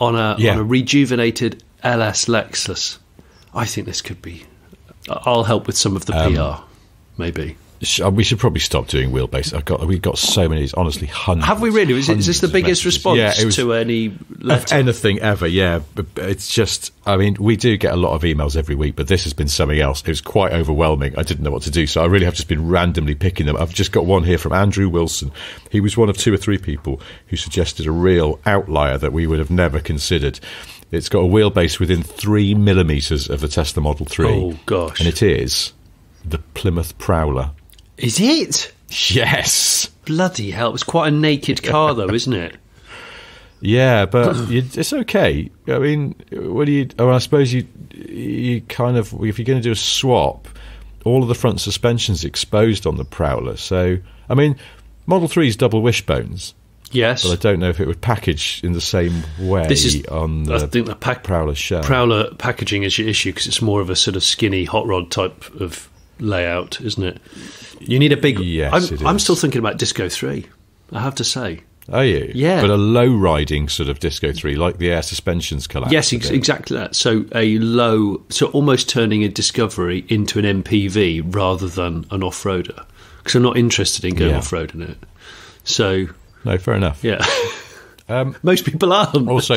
on a rejuvenated LS Lexus. I think this could be... I'll help with some of the PR, maybe. We should probably stop doing wheelbase. We've got so many, honestly, hundreds. Have we really? Is this the biggest response to any letter? Anything ever, yeah. But it's just, we do get a lot of emails every week, but this has been something else. It was quite overwhelming. I didn't know what to do, so I really have just been randomly picking them. I've just got one here from Andrew Wilson. He was one of 2 or 3 people who suggested a real outlier that we would have never considered. It's got a wheelbase within 3 millimetres of the Tesla Model 3. Oh, gosh. And it is the Plymouth Prowler. Is it? Yes. Bloody hell. It's quite a naked car, though, isn't it? Yeah, but it's okay. What do you... I suppose you kind of... If you're going to do a swap, all of the front suspension's exposed on the Prowler. So, Model 3's double wishbones. Yes. But I don't know if it would package in the same way on the, I think the Prowler shell. Prowler packaging is your issue because it's more of a sort of skinny hot rod type of layout, isn't it? You need a big... Yes, I'm still thinking about Disco 3, I have to say. Are you? Yeah. But a low-riding sort of Disco 3, like the air suspension's collapsed. Yes, exactly that. So so almost turning a Discovery into an MPV rather than an off-roader. Because I'm not interested in going off-road in it. So... No, fair enough. Yeah. Most people aren't. Also,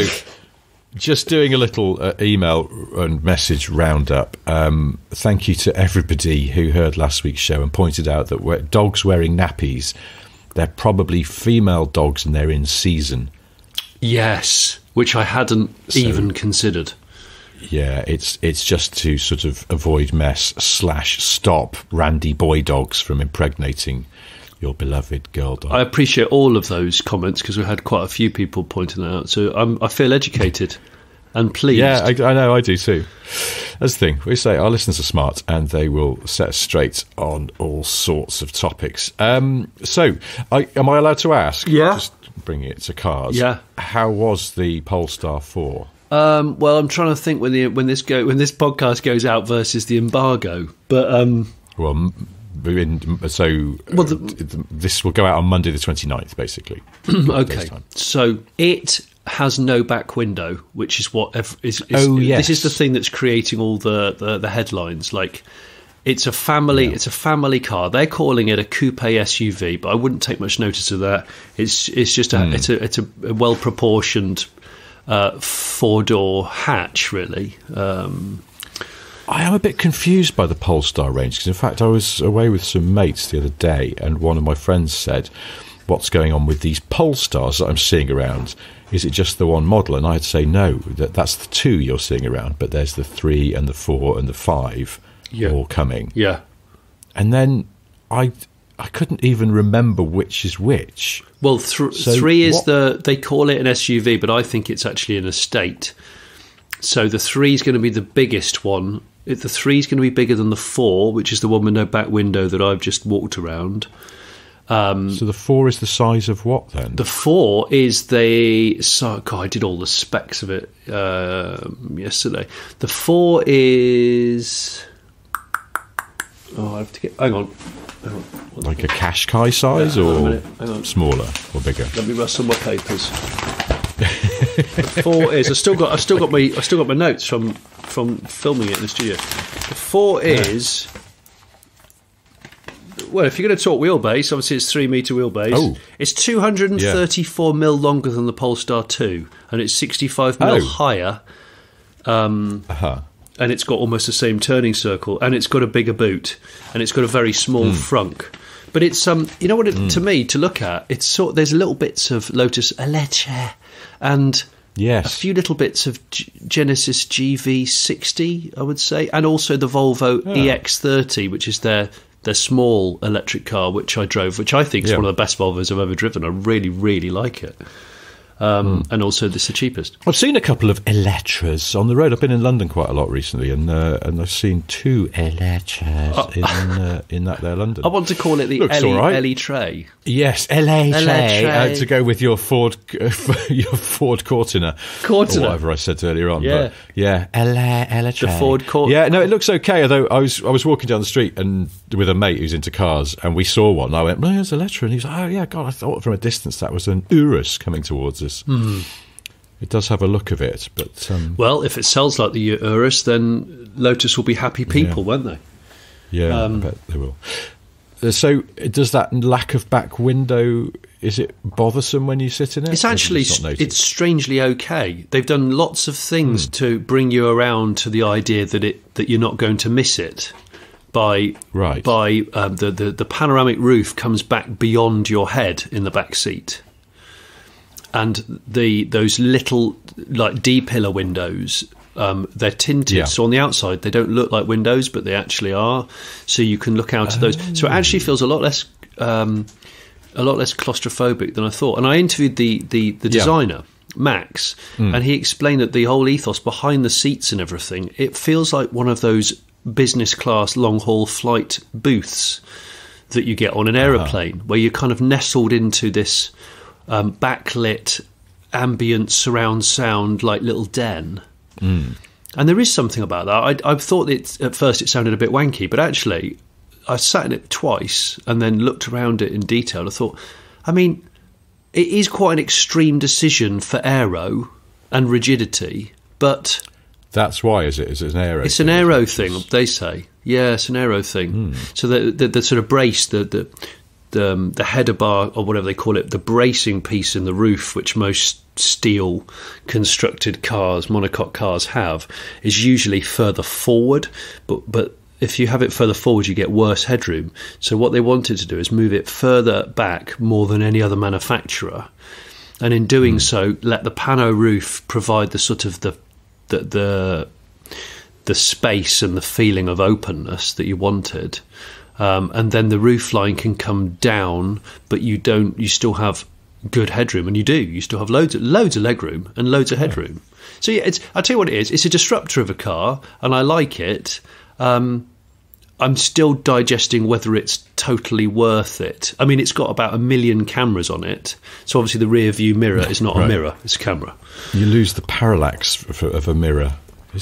just doing a little email and message roundup. Thank you to everybody who heard last week's show and pointed out that dogs wearing nappies, they're probably female dogs and they're in season. Yes, which I hadn't even considered. Yeah, it's just to sort of avoid mess / stop randy boy dogs from impregnating your beloved girl dog. I appreciate all of those comments because we had quite a few people pointing that out. So I feel educated and pleased. Yeah, I know, I do too. That's the thing. We say our listeners are smart and they will set us straight on all sorts of topics. So, am I allowed to ask? Yeah. Just bringing it to cars. Yeah. How was the Polestar 4? Well, I'm trying to think when this podcast goes out versus the embargo, but this will go out on Monday the 29th, basically. Okay, so it has no back window, which is what is yes. This is the thing that's creating all the headlines. Like, it's a family car. They're calling it a coupe SUV, but I wouldn't take much notice of that. It's just it's a well proportioned 4-door hatch, really. I am a bit confused by the Polestar range because, in fact, I was away with some mates the other day and one of my friends said, what's going on with these Polestars that I'm seeing around? Is it just the one model? And I'd say no, that's the 2 you're seeing around, but there's the 3 and the 4 and the 5 all coming. Yeah. And then I couldn't even remember which is which. Well, 3 is they call it an SUV, but I think it's actually an estate. So the 3 is going to be the biggest one. The 3 is going to be bigger than the 4, which is the one with no back window that I've just walked around. So the 4 is the size of what then? The 4 is I did all the specs of it yesterday. The 4 is... Oh, I have to get... Hang on. Like a Qashqai size or smaller or bigger? Let me rustle my papers. The 4 is... I've still got my notes from filming it in the studio. The 4 is... well, if you're going to talk wheelbase, obviously it's 3 metre wheelbase. Oh. It's 234 mil longer than the Polestar 2, and it's 65 mil higher. And it's got almost the same turning circle, and it's got a bigger boot, and it's got a very small frunk. But it's you know what? To me, to look at, it's there's little bits of Lotus Eletre and a few little bits of Genesis GV60, I would say, and also the Volvo EX30, which is their small electric car, which I drove, which I think is one of the best Volvos I've ever driven. I really, really like it. And also this is the cheapest. I've seen a couple of Eletras on the road. I've been in London quite a lot recently, and I've seen 2 Eletras in that there London. I want to call it the Ellie Tray. Yes, Ellie to go with your Ford Cortina, or whatever I said earlier on. Yeah, but Ellie Tray. The Ford Cortina. Yeah, no, it looks okay. Although I was walking down the street and with a mate who's into cars, and we saw one. And I went, "Well, there's Eletra," and he was like, "Oh yeah, God, I thought from a distance that was an Urus coming towards us." It does have a look of it, but well, if it sells like the Urus, then Lotus will be happy people, won't they? Yeah, I bet they will. So, does that lack of back window, is it bothersome when you sit in it? It's actually it's strangely okay. They've done lots of things to bring you around to the idea that you're not going to miss it. By the panoramic roof comes back beyond your head in the back seat. And those little like D-pillar windows, they're tinted, so on the outside they don't look like windows, but they actually are. So you can look out of those. So it actually feels a lot less claustrophobic than I thought. And I interviewed the designer, Max, and he explained that the whole ethos behind the seats and everything, it feels like one of those business class long haul flight booths that you get on an aeroplane, where you're kind of nestled into this backlit ambient surround sound like little den. And there is something about that. I thought at first it sounded a bit wanky, but actually I sat in it twice and then looked around it in detail. I thought, I mean, it is quite an extreme decision for aero and rigidity, but that's why, is it? Is it an aero? It's an aero thing, they say. Yeah, it's an aero thing. So the sort of brace, the header bar, or whatever they call it, the bracing piece in the roof, which most steel constructed cars, monocoque cars have, is usually further forward, but if you have it further forward you get worse headroom. So what they wanted to do is move it further back more than any other manufacturer, and in doing so let the pano roof provide the sort of the space and the feeling of openness that you wanted. And then the roof line can come down, but you still have good headroom, and you still have loads of legroom and loads of headroom. So yeah, I'll tell you what it is. It's a disruptor of a car, and I like it. I'm still digesting whether it's totally worth it. I mean, it's got about 1 million cameras on it, so obviously the rear view mirror is not a mirror, it's a camera. You lose the parallax of a mirror.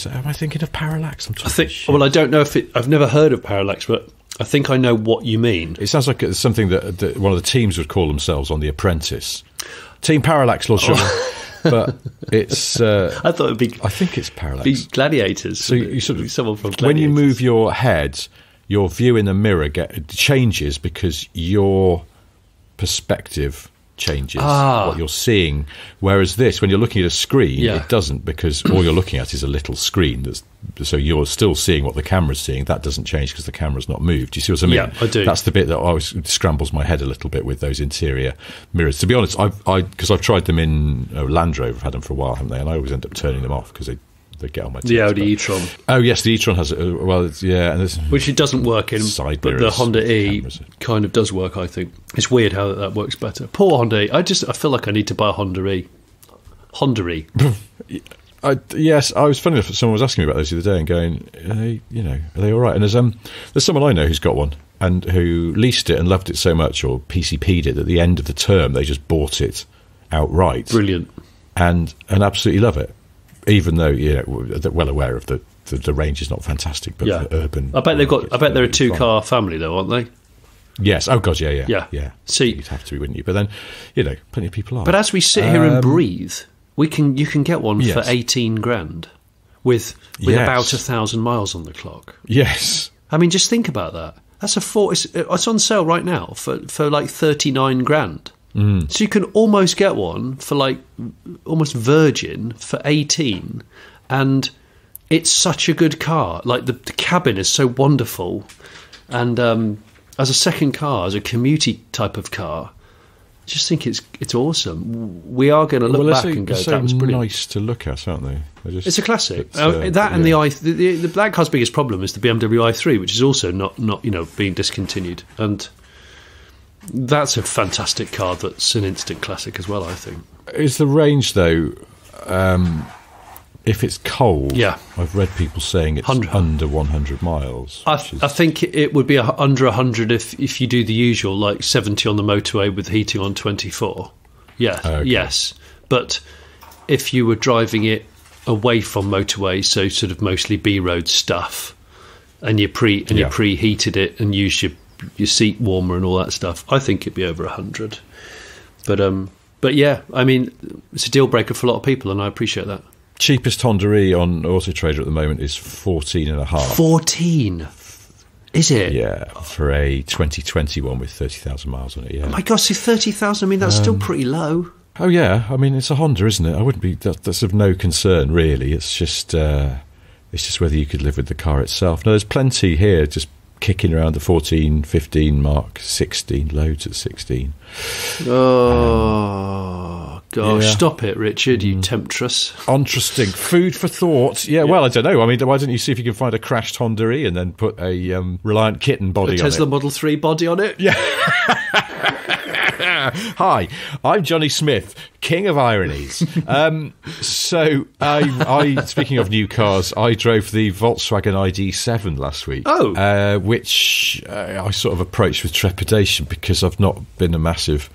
Am I thinking of parallax? Well, I don't know if I've never heard of parallax, but I think I know what you mean. It sounds like it's something that one of the teams would call themselves on The Apprentice. Team Parallax, Lord Sugar. But it's... I thought it would be... I think it's parallax. Be Gladiators. So you sort of, someone from Gladiators. When you move your head, your view in the mirror changes because your perspective changes what you're seeing. Whereas this, when you're looking at a screen, it doesn't, because all you're looking at is a little screen. So you're still seeing what the camera's seeing. That doesn't change because the camera's not moved. Do you see what I mean? Yeah, I do. That's the bit that always scrambles my head a little bit with those interior mirrors. To be honest, because I've tried them in Land Rover, I've had them for a while, haven't they? And I always end up turning them off because they get on my tits. The Audi e-tron. Oh yes, the e-tron has which it doesn't work in, side but the Honda E kind of does work. I think it's weird how that works better. Poor Honda E. I feel like I need to buy a Honda E. Yes, I was funny enough. Someone was asking me about those the other day and going, are they all right? And there's someone I know who's got one and who leased it and loved it so much, or PCP'd it, at the end of the term they just bought it outright. Brilliant. And absolutely love it. Even though they're well aware of the range is not fantastic, but for urban. I bet they're a 2-car family though, aren't they? Yes. Oh God, yeah. See, you'd have to be, wouldn't you? But then, plenty of people are. But as we sit here and breathe, you can get one for 18 grand with about 1,000 miles on the clock. Yes. I mean, just think about that. That's it's on sale right now for like 39 grand. So you can almost get one for like almost virgin for 18, and it's such a good car. Like the cabin is so wonderful, and as a second car, as a commuting type of car, I just think it's awesome. We are going to look back and go, that was brilliant. Nice to look at, aren't they? It's a classic. And that car's biggest problem is the BMW i3, which is also not being discontinued, and that's a fantastic car. That's an instant classic as well, I think. Is the range though? If it's cold, I've read people saying it's under 100 miles. I think it would be under 100 if you do the usual, like 70 on the motorway with heating on 24. Yeah, okay. Yes. But if you were driving it away from motorway, so sort of mostly B-road stuff, and you preheated it and used your seat warmer and all that stuff, I think it'd be over 100. But yeah, I mean, it's a deal breaker for a lot of people, and I appreciate that. Cheapest Honda E on Auto Trader at the moment is 14.5. 14? Is it? Yeah, for a 2020 one with 30,000 miles on it, yeah. Oh my gosh, so 30,000, I mean, that's still pretty low. Oh yeah, I mean, it's a Honda, isn't it? I wouldn't be, that's of no concern, really. It's just whether you could live with the car itself. No, there's plenty here, just kicking around the 14, 15 mark, 16, loads at 16. Oh, gosh, stop it, Richard, you temptress. Interesting. Food for thought. Yeah, well, I don't know. I mean, why don't you see if you can find a crashed Honda E and then put a Reliant Kitten body on it? A Tesla Model 3 body on it? Yeah. Hi, I'm Johnny Smith, king of ironies. So, I speaking of new cars, I drove the Volkswagen ID7 last week. Oh. Which I sort of approached with trepidation because I've not been a massive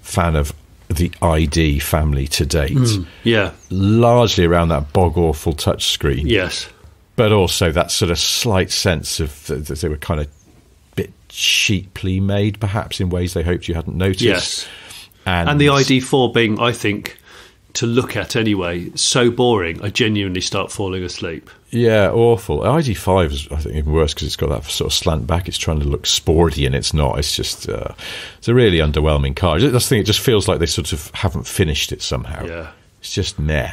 fan of the ID family to date. Yeah. Largely around that bog-awful touchscreen. Yes. But also that sort of slight sense of that they were kind of cheaply made, perhaps in ways they hoped you hadn't noticed. Yes, and the ID4 being, I think, to look at anyway, so boring, I genuinely start falling asleep. Yeah, awful. ID5 is, I think, even worse because it's got that sort of slant back. It's trying to look sporty and it's not. It's just it's a really underwhelming car. I just think it just feels like they sort of haven't finished it somehow. Yeah, it's just meh.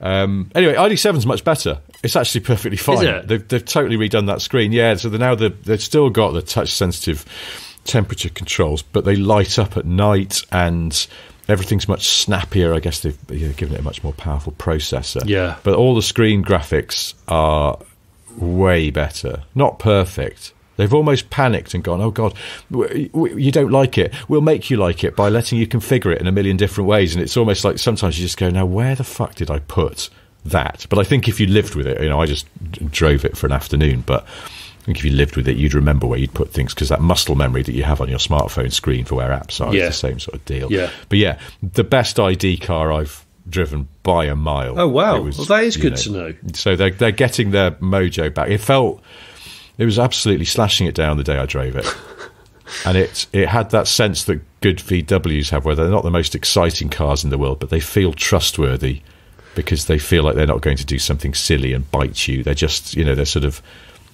Anyway, ID7's much better. It's actually perfectly fine. Is it? They've totally redone that screen. Yeah, so they've still got the touch-sensitive temperature controls, but they light up at night and everything's much snappier. I guess they've given it a much more powerful processor. Yeah. But all the screen graphics are way better. Not perfect. They've almost panicked and gone, oh, God, you don't like it. We'll make you like it by letting you configure it in a million different ways. And it's almost like sometimes you just go, now, where the fuck did I put that? But I think if you lived with it, I just drove it for an afternoon, but I think if you lived with it, you'd remember where you'd put things because that muscle memory that you have on your smartphone screen for where apps are is the same sort of deal. Yeah. But yeah, the best ID car I've driven by a mile. Oh, wow. Well, that is good to know. So they're getting their mojo back. It was absolutely slashing it down the day I drove it. And it had that sense that good VWs have, where they're not the most exciting cars in the world, but they feel trustworthy because they feel like they're not going to do something silly and bite you. They're just, they're sort of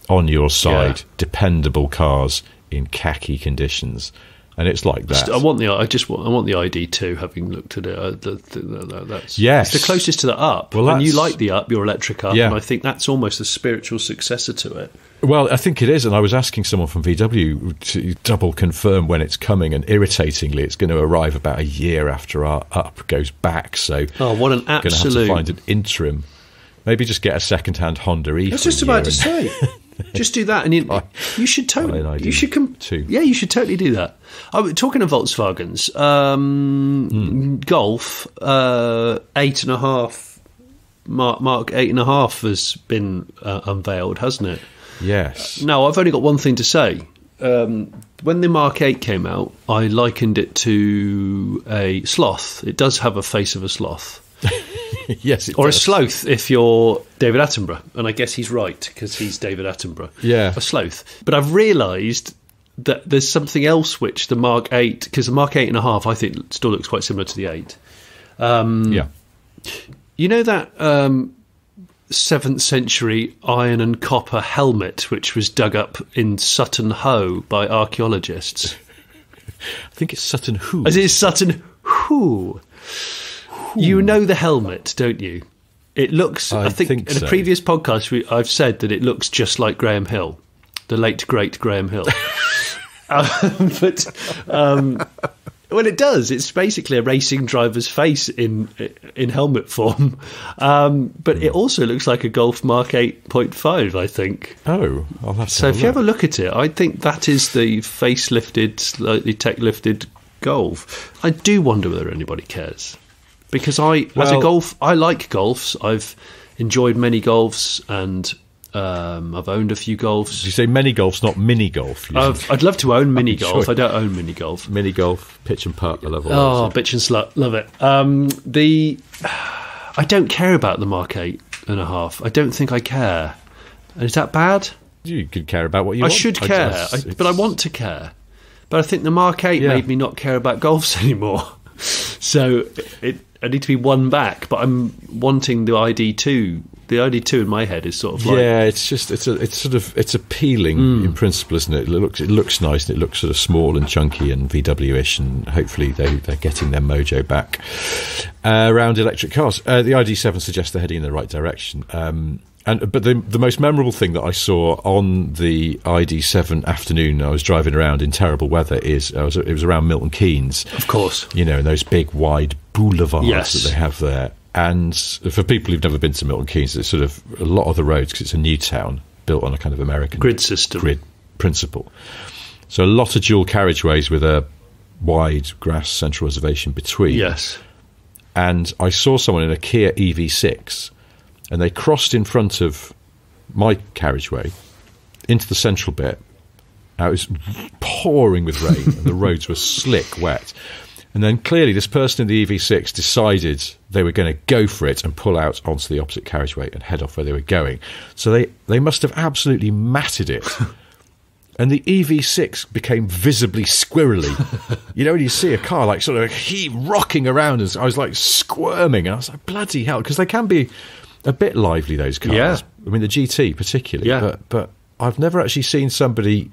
on your side, dependable cars in khaki conditions. And it's like that. I want the ID2. Having looked at it, that's yes, it's the closest to the Up. Well, and you like the Up, your electric Up, yeah. And I think that's almost the spiritual successor to it. Well, I think it is, and I was asking someone from VW to double confirm when it's coming, and irritatingly, it's going to arrive about a year after our Up goes back. So, what an absolute! Going to have to find an interim. Maybe just get a second-hand Honda E. I was just about to say. Just do that, and you should totally. You should Yeah, you should totally do that. Talking of Volkswagens, Golf 8.5 Mark 8.5 has been unveiled, hasn't it? Yes. Now, I've only got one thing to say. When the Mark 8 came out, I likened it to a sloth. It does have a face of a sloth. Yes, or does. A sloth if you're David Attenborough, and I guess he's right because he's David Attenborough. Yeah, a sloth. But I've realised that there's something else which the Mark 8, because the Mark 8.5 I think still looks quite similar to the 8. Yeah, you know that 7th century iron and copper helmet, which was dug up in Sutton Hoo by archaeologists. I think it's Sutton Hoo. As it is Sutton Hoo. You know the helmet, don't you? It looks, I think in a previous podcast, I've said that it looks just like Graham Hill, the late, great Graham Hill. Well, it does. It's basically a racing driver's face in helmet form. But it also looks like a Golf Mark 8.5, I think. Oh, I'll have to So if you have a look at it, I think that is the face-lifted, slightly tech-lifted Golf. I do wonder whether anybody cares. Because I like golfs. I've enjoyed many golfs, and I've owned a few golfs. Did you say many golfs, not mini golf? I'd love to own mini golf. Sure. I don't own mini golf. Mini golf, pitch and putt, I love all those. Bitch and slut, love it. I don't care about the Mark 8.5. I don't think I care. Is that bad? You could care about what you want. I should care, but I want to care. But I think the Mark 8 made me not care about golfs anymore. So I need to be one back, but I'm wanting the ID2. The ID2 in my head is sort of like... Yeah, it's appealing in principle, isn't it? It looks nice, and it looks sort of small and chunky and VW-ish, and hopefully they're getting their mojo back around electric cars. The ID7 suggests they're heading in the right direction. But the most memorable thing that I saw on the ID7 afternoon, I was driving around in terrible weather, it was around Milton Keynes. Of course. You know, in those big, wide boulevards that they have there. And for people who've never been to Milton Keynes, it's sort of a lot of the roads, because it's a new town built on a kind of American grid system, grid principle. So a lot of dual carriageways with a wide grass central reservation between. Yes. And I saw someone in a Kia EV6, and they crossed in front of my carriageway into the central bit. Now, it was pouring with rain, and the roads were slick wet. And then clearly this person in the EV6 decided they were going to go for it and pull out onto the opposite carriageway and head off where they were going. So they must have absolutely matted it. And the EV6 became visibly squirrely. You know, when you see a car like sort of rocking around, and I was like squirming, and I was like, bloody hell, because they can be a bit lively, those cars. Yeah. I mean, the GT particularly. Yeah. But I've never actually seen somebody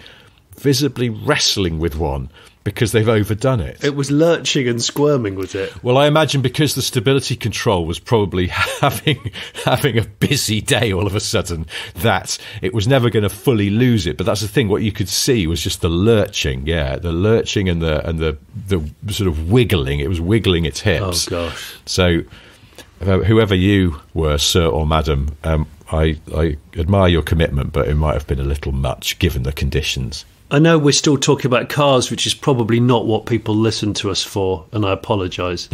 visibly wrestling with one because they've overdone it. It was lurching and squirming, was it? Well, I imagine because the stability control was probably having a busy day all of a sudden, that it was never going to fully lose it. But that's the thing. What you could see was just the lurching. Yeah, the lurching and the sort of wiggling. It was wiggling its hips. Oh gosh. So whoever you were, sir or madam, I admire your commitment, but it might have been a little much given the conditions. I know we're still talking about cars, which is probably not what people listen to us for, and I apologise.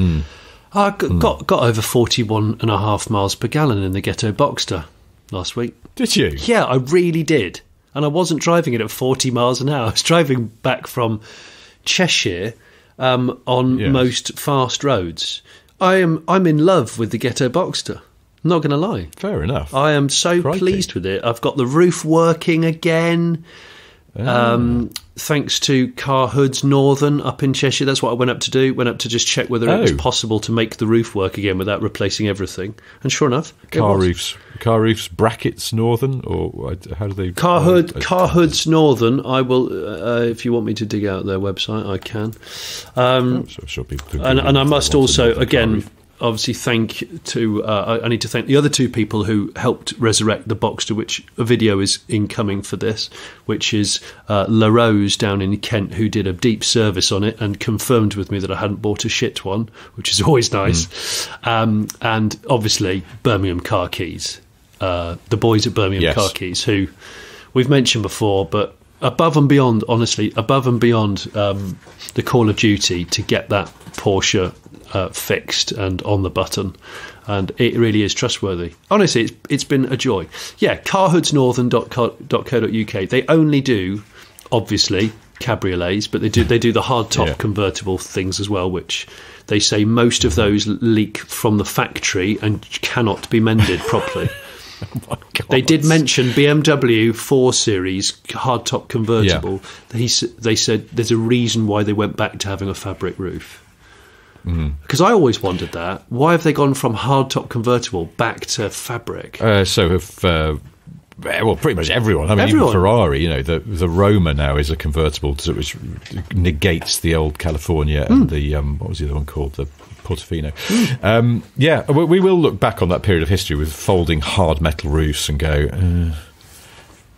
I got over 41.5 miles per gallon in the Ghetto Boxster last week. Did you? Yeah, I really did. And I wasn't driving it at 40 miles an hour. I was driving back from Cheshire on most fast roads. I'm in love with the Ghetto Boxster. Not going to lie. Fair enough. I am so pleased with it. I've got the roof working again. Thanks to Car Hoods Northern up in Cheshire. That's what I went up to do. Went up to just check whether it was possible to make the roof work again without replacing everything. And sure enough, Car Roofs Brackets Northern, or how do they? Car Hoods Northern. I will, if you want me to dig out their website, I can. Sure people and I must also again. Obviously, I need to thank the other two people who helped resurrect the Boxster, which a video is incoming for this, which is La Rose down in Kent, who did a deep service on it and confirmed with me that I hadn't bought a shit one, which is always nice. And obviously, Birmingham Car Keys, the boys at Birmingham Car Keys, who we've mentioned before, but above and beyond, honestly, the call of duty to get that Porsche fixed and on the button, and it really is trustworthy. Honestly, it's been a joy. Yeah, carhoodsnorthern.co.uk. They only do, obviously, cabriolets, but they do the hardtop convertible things as well, which they say most of those leak from the factory and cannot be mended properly. Oh my God. They did mention BMW 4 Series hardtop convertible. They said there's a reason why they went back to having a fabric roof. Because I always wondered that. Why have they gone from hardtop convertible back to fabric? Well, pretty much everyone. I mean, even Ferrari, the Roma now is a convertible, which negates the old California and the, what was the other one called? The Portofino. We will look back on that period of history with folding hard metal roofs and go,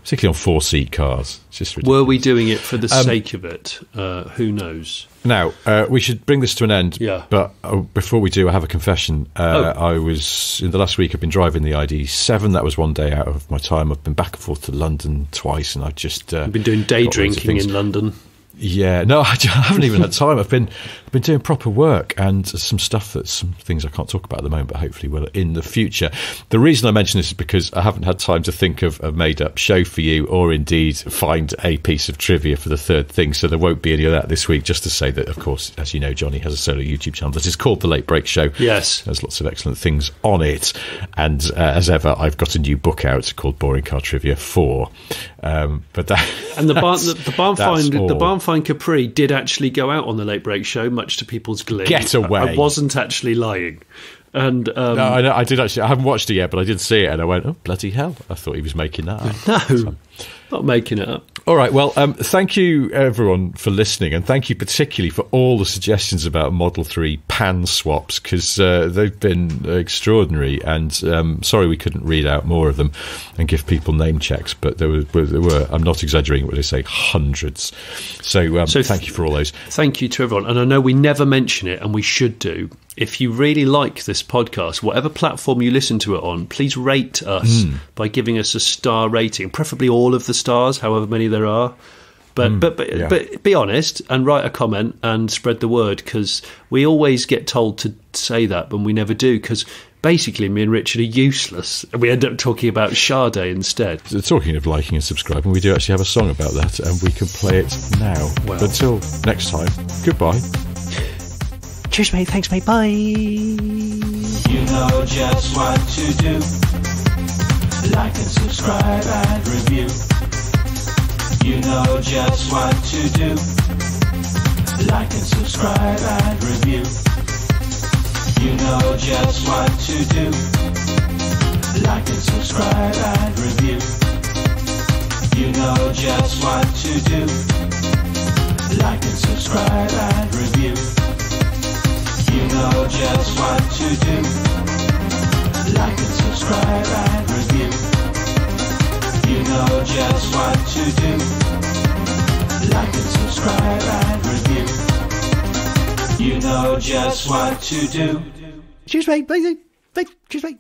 particularly on four-seat cars. It's just ridiculous. Were we doing it for the sake of it? Who knows? Now, we should bring this to an end, but before we do, I have a confession. I was, in the last week, I've been driving the ID7. That was one day out of my time. I've been back and forth to London twice, and I've just... You've been doing day drinking in London. Yeah, no, I haven't even had time. I've been doing proper work and some things I can't talk about at the moment, but hopefully will in the future. The reason I mention this is because I haven't had time to think of a made-up show for you, or indeed find a piece of trivia for the third thing. So there won't be any of that this week. Just to say that, of course, as you know, Johnny has a solo YouTube channel that is called The Late Break Show. Yes, there's lots of excellent things on it, and as ever, I've got a new book out called Boring Car Trivia 4. But that and the barn find Capri did actually go out on the Late Break Show, much to people's glee. Get away! I wasn't actually lying. And no, I did actually. I haven't watched it yet, but I did see it, and I went, "Oh bloody hell!" I thought he was making that up. No, not making it up. All right. Well, thank you everyone for listening, and thank you particularly for all the suggestions about Model 3 pan swaps, because they've been extraordinary. And sorry we couldn't read out more of them and give people name checks, but there were. I'm not exaggerating when I say hundreds. So thank you for all those. Thank you to everyone. And I know we never mention it, and we should do. If you really like this podcast, whatever platform you listen to it on, please rate us by giving us a star rating, preferably all of the stars, however many there are. But be honest and write a comment and spread the word, because we always get told to say that, but we never do, because basically me and Richard are useless, and we end up talking about Sade instead. Talking of liking and subscribing, we do actually have a song about that, and we can play it now. Well, until next time, goodbye. Cheers, mate. Thanks, mate. Bye. You know just what to do. Like and subscribe and review. You know just what to do. Like and subscribe and review. You know just what to do. Like and subscribe and review. You know just what to do. Like and subscribe and review. You know just what to do. Like and subscribe and review. You know just what to do. Like and subscribe and review. You know just what to do. Cheers, mate. Bye. Cheers, mate.